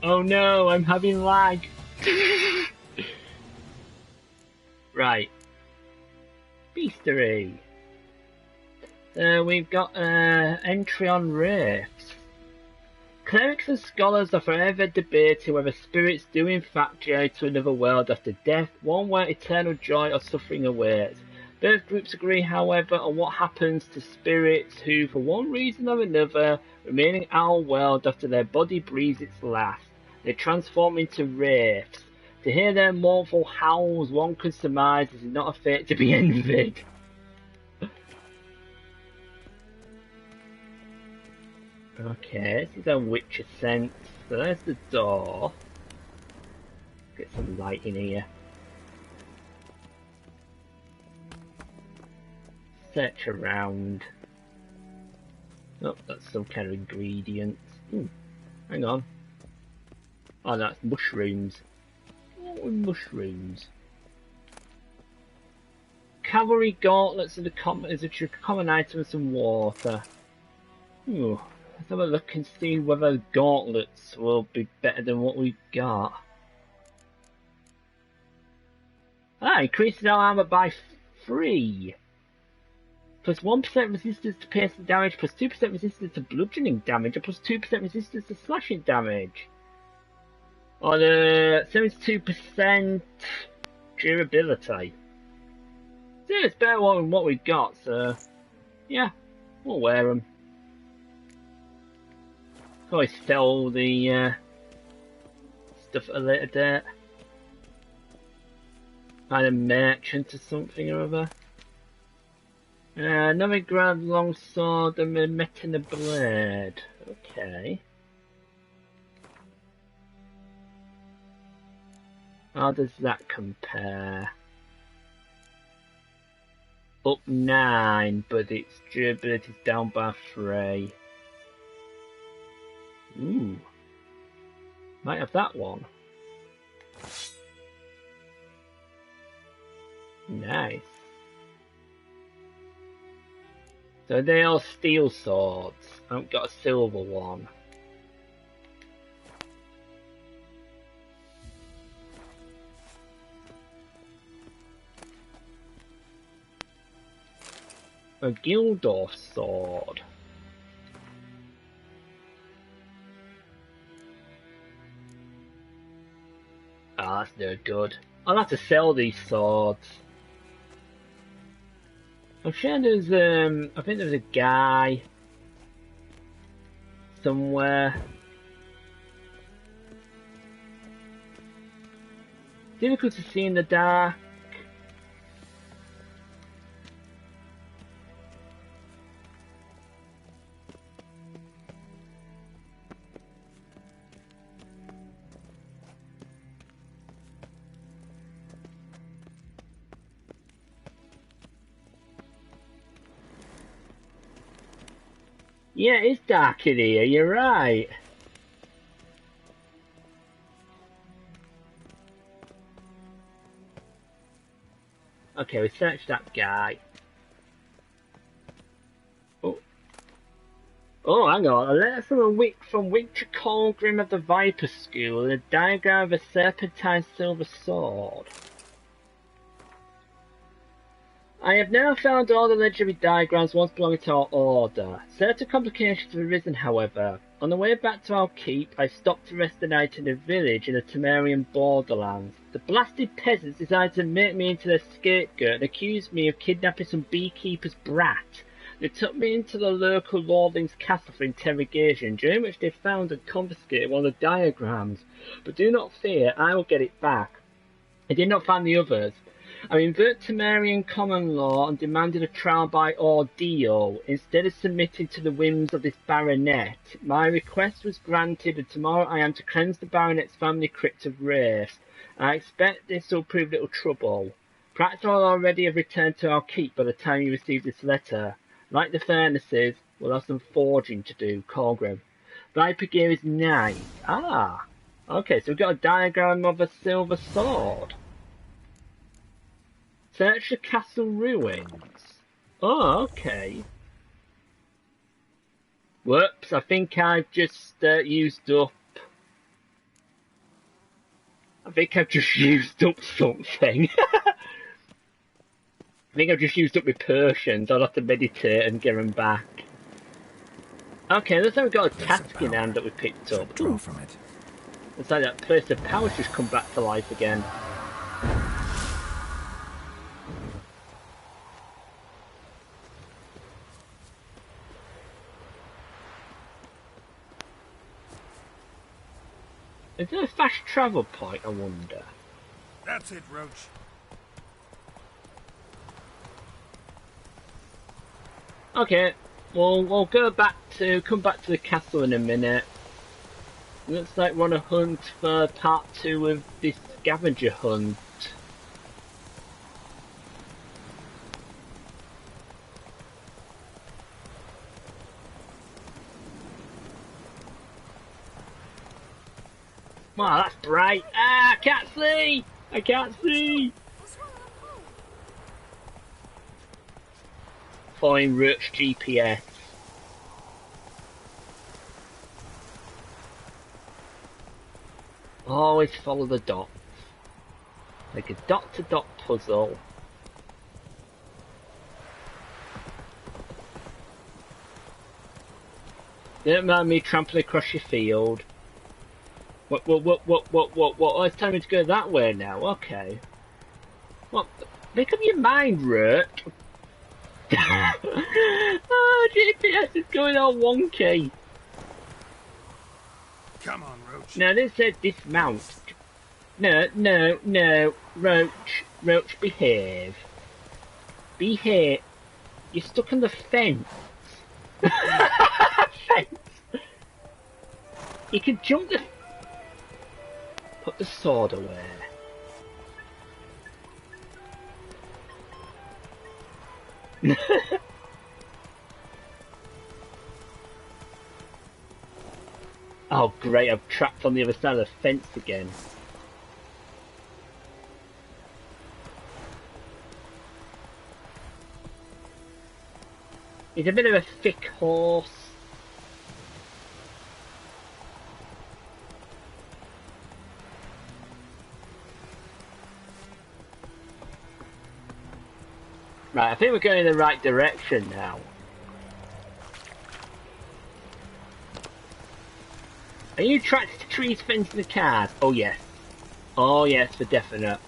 Oh no, I'm having lag. Right. Beastery. We've got entry on Wraiths. Clerics and scholars are forever debating whether spirits do in fact journey to another world after death, one where eternal joy or suffering awaits. Both groups agree, however, on what happens to spirits who, for one reason or another, remain in our world after their body breathes its last. They transform into wraiths. To hear their mournful howls, one could surmise this is not a fate to be envied. Okay, this is a witch ascent. So there's the door. Get some light in here. Search around. Oh, that's some kind of ingredients. Ooh, hang on. Oh, that's mushrooms. Oh, mushrooms. Cavalry gauntlets are a common item and some water. Ooh, let's have a look and see whether gauntlets will be better than what we've got. Ah, increases our armor by 3. Plus 1% resistance to piercing damage, plus 2% resistance to bludgeoning damage, and plus 2% resistance to slashing damage. On 72% durability. So it's better than what we've got, so yeah, we'll wear them. Always sell the stuff at a later date. Find a merchant or something or other. Novigrad longsword and a Metina blade. Okay. How does that compare? Up 9, but its durability is down by 3. Ooh. Might have that one. Nice. So they are steel swords. I haven't got a silver one. A Gildorf sword. Ah, that's no good. I'll have to sell these swords. I'm sure there's I think there's a guy somewhere. Difficult to see in the dark. Yeah, it is dark in here, you're right. Okay, we searched that guy. Oh, hang on. A letter from Witcher Colgrim of the Viper School and a diagram of a serpentine silver sword. I have now found all the legendary diagrams once belonging to our order. Certain complications have arisen, however. On the way back to our keep, I stopped to rest the night in a village in the Temerian borderlands. The blasted peasants decided to make me into their scapegoat and accused me of kidnapping some beekeeper's brat. They took me into the local lordling's castle for interrogation, during which they found and confiscated one of the diagrams. But do not fear, I will get it back. I did not find the others. I invoked Temerian common law and demanded a trial by ordeal. Instead of submitting to the whims of this baronet, my request was granted, and tomorrow I am to cleanse the baronet's family crypt of wraiths. I expect this will prove little trouble. Perhaps I will already have returned to our keep by the time you receive this letter. Like the furnaces, we'll have some forging to do, Colgrim. Viper gear is nice. Ah, okay, so we've got a diagram of a silver sword. Search the castle ruins. Oh, okay. Whoops, I think I've just used up... I think I've just used up something. I think I've just used up my potions. I'll have to meditate and get them back. Okay, looks like we've got a task in hand that we picked up. Draw from it. Looks like that place of power's just come back to life again. Is there a fast travel point, I wonder? That's it, Roach. Okay, well, we'll come back to the castle in a minute. Looks like we're on a hunt for part 2 of this scavenger hunt. Wow, that's bright. Ah, I can't see! I can't see! Following Roach GPS. Always follow the dots. Like a dot-to-dot puzzle. Don't mind me trampling across your field. What? Oh, it's telling me to go that way now. Okay. What? Make up your mind, Roach. Oh, GPS is going all wonky. Come on, Roach. No, this said dismount. No, Roach, behave. Behave. You're stuck on the fence. Fence. You can jump the... Put the sword away. Oh great, I'm trapped on the other side of the fence again. He's a bit of a thick horse. Right, I think we're going in the right direction now. Are you tracked to trees, fencing the cars? Oh yes. Oh yes, for definite.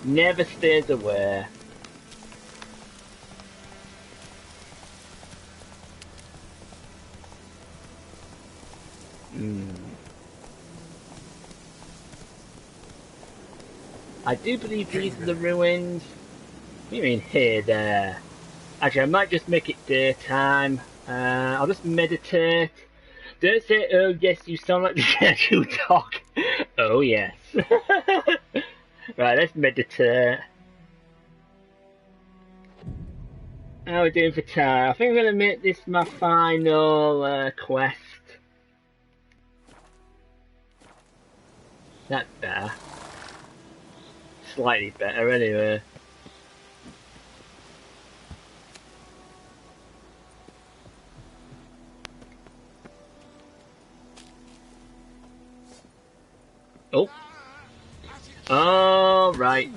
Never stays away. I do believe these are the ruins. What do you mean here, there? Actually, I might just make it daytime. I'll just meditate. Don't say, oh yes, you sound like the Churchill dog. Oh yes. Right, let's meditate. How are we doing for time? I think I'm going to make this my final quest. That's better. Slightly better anyway. Oh. Oh, right.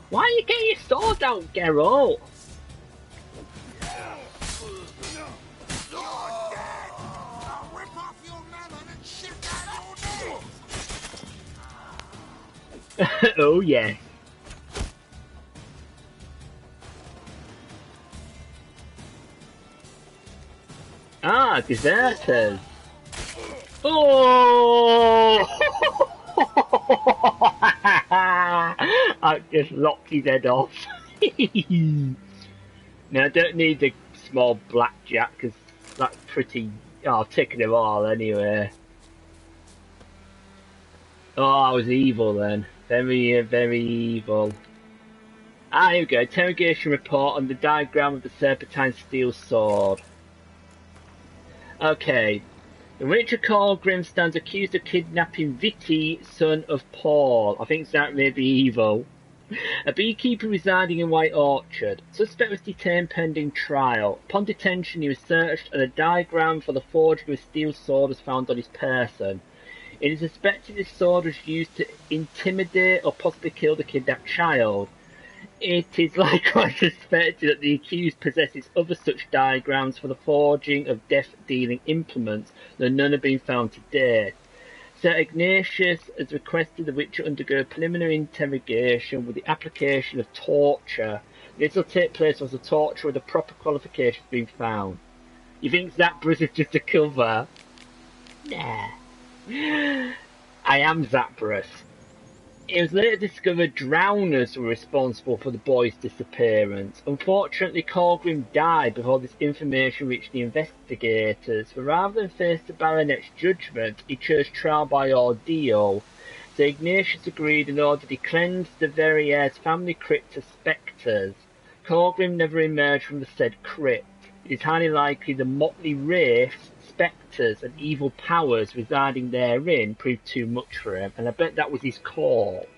Why are you getting your sword out, Geralt? Oh, yes. Ah, deserters. Oh! I just locked his head off. Now, I don't need the small blackjack because that's pretty. Oh, I've taken them all anyway. Oh, I was evil then. Very, very evil. Ah, here we go. Interrogation report on the diagram of the serpentine steel sword. Okay. The Witcher Colgrim stands accused of kidnapping Viti, son of Paul. I think that may be evil. A beekeeper residing in White Orchard. Suspect was detained pending trial. Upon detention, he was searched and a diagram for the forging of a steel sword was found on his person. It is suspected this sword was used to intimidate or possibly kill the kidnapped child. It is likewise suspected that the accused possesses other such diagrams for the forging of death-dealing implements, though none have been found to date. Sir Ignatius has requested the Witcher undergo preliminary interrogation with the application of torture. This will take place once the torture with the proper qualifications have been found. You think Zapdos is just a cover? Nah. I am Zapdos. It was later discovered drowners were responsible for the boy's disappearance. Unfortunately, Colgrim died before this information reached the investigators, but rather than face the baronet's judgment, he chose trial by ordeal. So Ignatius agreed and ordered he cleanse the Verrier's family crypt of spectres. Colgrim never emerged from the said crypt. It is highly likely the motley wraiths, spectres and evil powers residing therein proved too much for him, and I bet that was his corpse.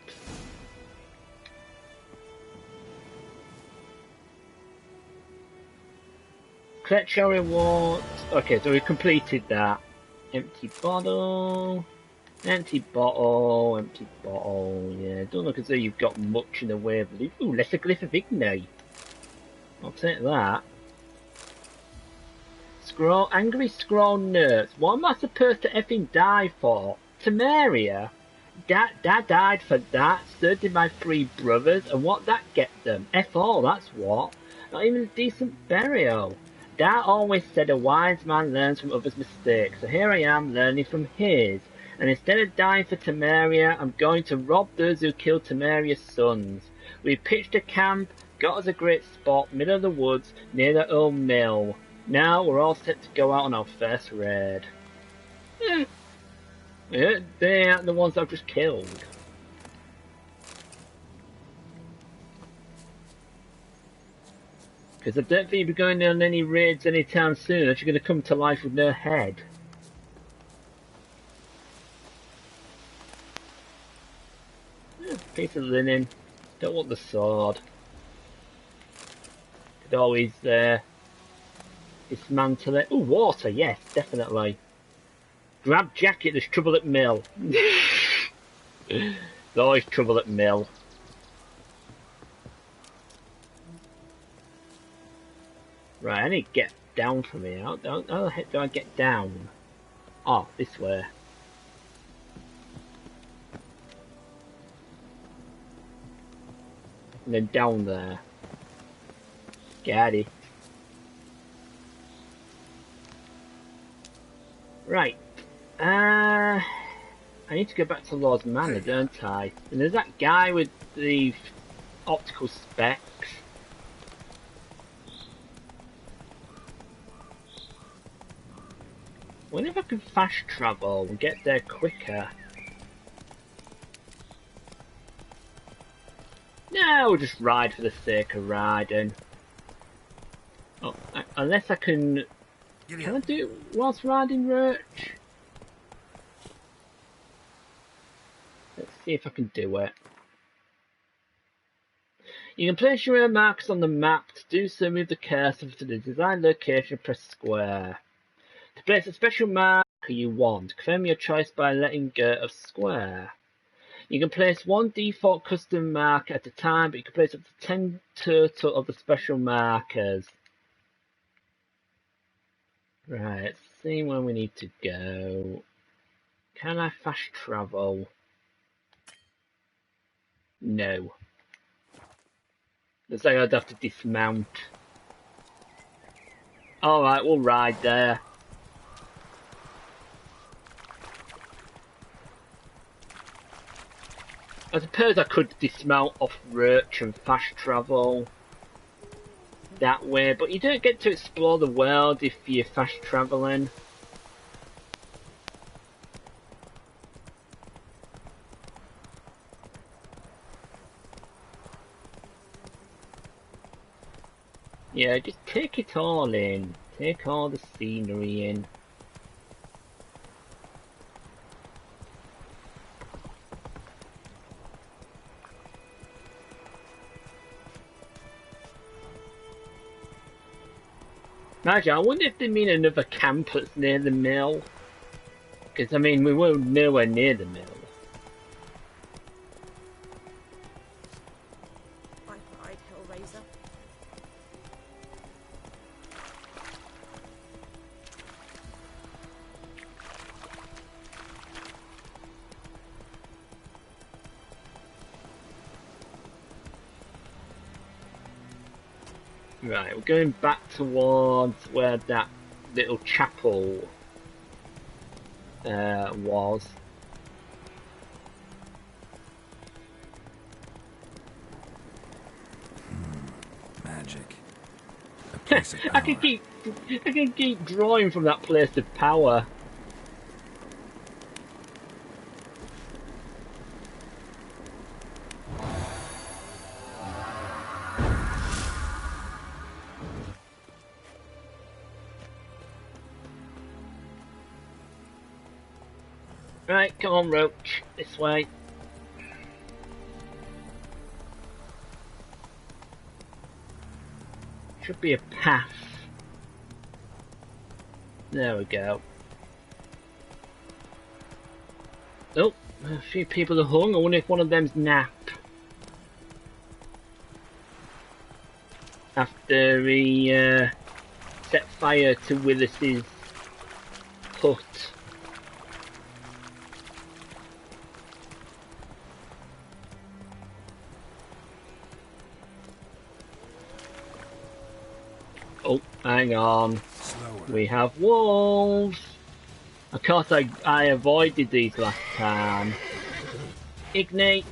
Collect your rewards. Okay, so we completed that. Empty bottle. Empty bottle. Empty bottle. Yeah, don't look as though you've got much in the way of loot. Ooh, lesser glyph of ignite. I'll take that. Scroll, angry scroll notes. What am I supposed to effing die for? Temeria? Dad died for that, so did my 3 brothers, and what that get them? F all, that's what. Not even a decent burial. Dad always said a wise man learns from others' mistakes, so here I am learning from his. And instead of dying for Temeria, I'm going to rob those who killed Temeria's sons. We pitched a camp, got us a great spot, middle of the woods, near the old mill. Now we're all set to go out on our first raid. Yeah, they aren't the ones I've just killed. Because I don't think you'll be going on any raids anytime soon, unless you're going to come to life with no head. Piece of linen. Don't want the sword. Could always dismantle it. Ooh, water, yes, definitely. Grab jacket, there's trouble at mill. There's always trouble at mill. Right, I need to get down from here. How the heck do I get down? Oh, this way. And then down there. Got it. Right. I need to go back to Lord's Manor, don't I? And there's that guy with the optical specs. I wonder if I can fast travel and get there quicker. Yeah, we'll just ride for the sake of riding. Oh, unless I can... Can I do it whilst riding, Roach? Let's see if I can do it. You can place your own markers on the map. To do so, move the cursor to the desired location and press square. To place a special marker you want, confirm your choice by letting go of square. You can place one default custom marker at a time, but you can place up to 10 total of the special markers. Right, let's see where we need to go. Can I fast travel? No. Looks like I'd have to dismount. Alright, we'll ride there. I suppose I could dismount off Roach and fast travel that way, but you don't get to explore the world if you're fast travelling. Yeah, just take it all in. Take all the scenery in. Imagine, I wonder if they mean another camp that's near the mill. Because, I mean, we were nowhere near the mill. Right, Hellraiser. Right, we're going back towards where that little chapel was. Magic. A place of I power. can keep drawing from that place of power. Right, come on, Roach, this way. Should be a path. There we go. Oh, a few people are hung. I wonder if one of them's Nap. After he set fire to Willis's hut. Oh, hang on. Slower. We have wolves. Of course, I avoided these last time. Ignite.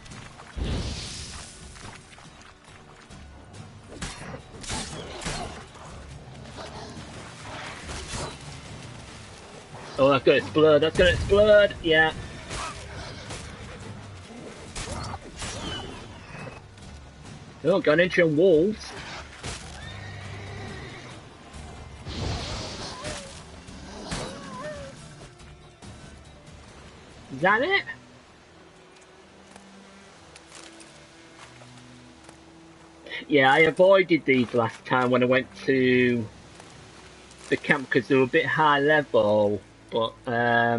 Oh, that's gonna explode. That's gonna explode. Yeah. Oh, got into wolves. Is that it? Yeah, I avoided these last time when I went to the camp because they were a bit high level, but now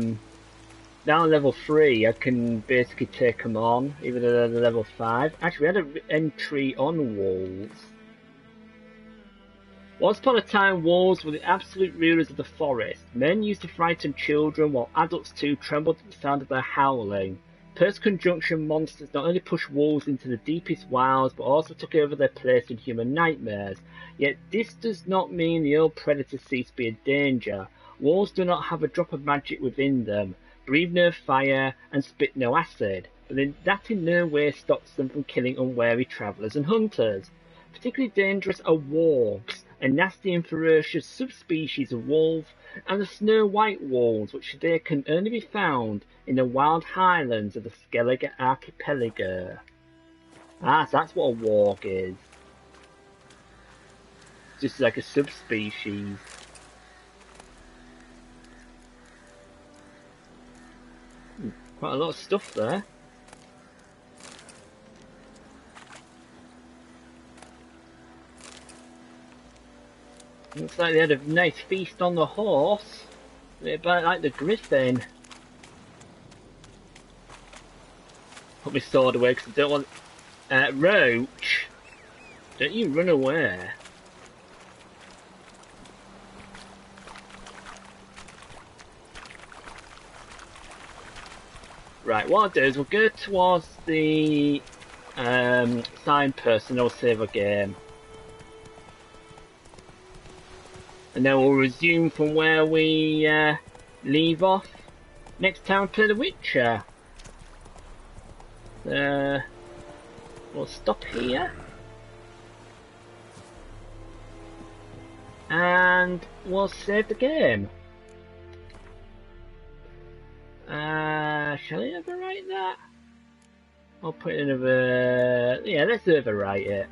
level 3 I can basically take them on, even though they're level 5. Actually, we had an entry on wolves. Once upon a time, wolves were the absolute rulers of the forest. Men used to frighten children, while adults too trembled at the sound of their howling. Post-conjunction monsters not only pushed wolves into the deepest wilds, but also took over their place in human nightmares. Yet this does not mean the old predators cease to be a danger. Wolves do not have a drop of magic within them, breathe no fire, and spit no acid, but that in no way stops them from killing unwary travellers and hunters. Particularly dangerous are wargs, a nasty and ferocious subspecies of wolf, and the snow white wolves, which today can only be found in the wild highlands of the Skellige archipelago. Ah, so that's what a warg is. Just like a subspecies. Quite a lot of stuff there. Looks like they had a nice feast on the horse. They're about like the griffin. Put my sword away because I don't want... Roach! Don't you run away. Right, what I'll do is we'll go towards the signpost and I'll save a game. And then we'll resume from where we leave off. Next time we play The Witcher. We'll stop here. And we'll save the game. Shall I overwrite that? I'll put another... Yeah, let's overwrite it.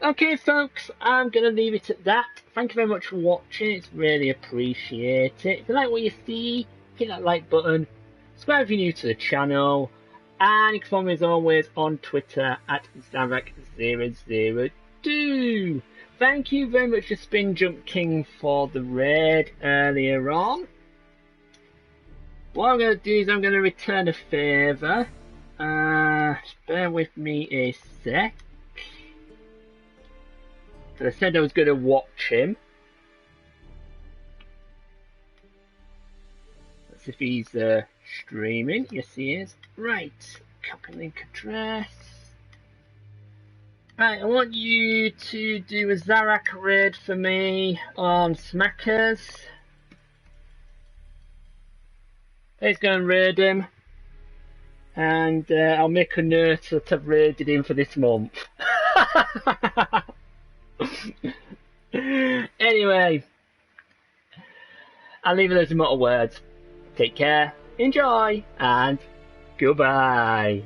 Okay folks, I'm going to leave it at that. Thank you very much for watching, it's really appreciated. If you like what you see, hit that like button, subscribe if you're new to the channel, and you can follow me as always on Twitter at Zavrak002. Thank you very much to Spin Jump King for the raid earlier on. What I'm going to do is I'm going to return a favour. Bear with me a sec. So I said I was going to watch him. Let's see if he's streaming. Yes, he is. Right. Copy link address. Right, I want you to do a Zarak raid for me on Smackers. Let's go and raid him. And I'll make a note that I've raided him for this month. Anyway, I'll leave those immortal words. Take care, enjoy, and goodbye.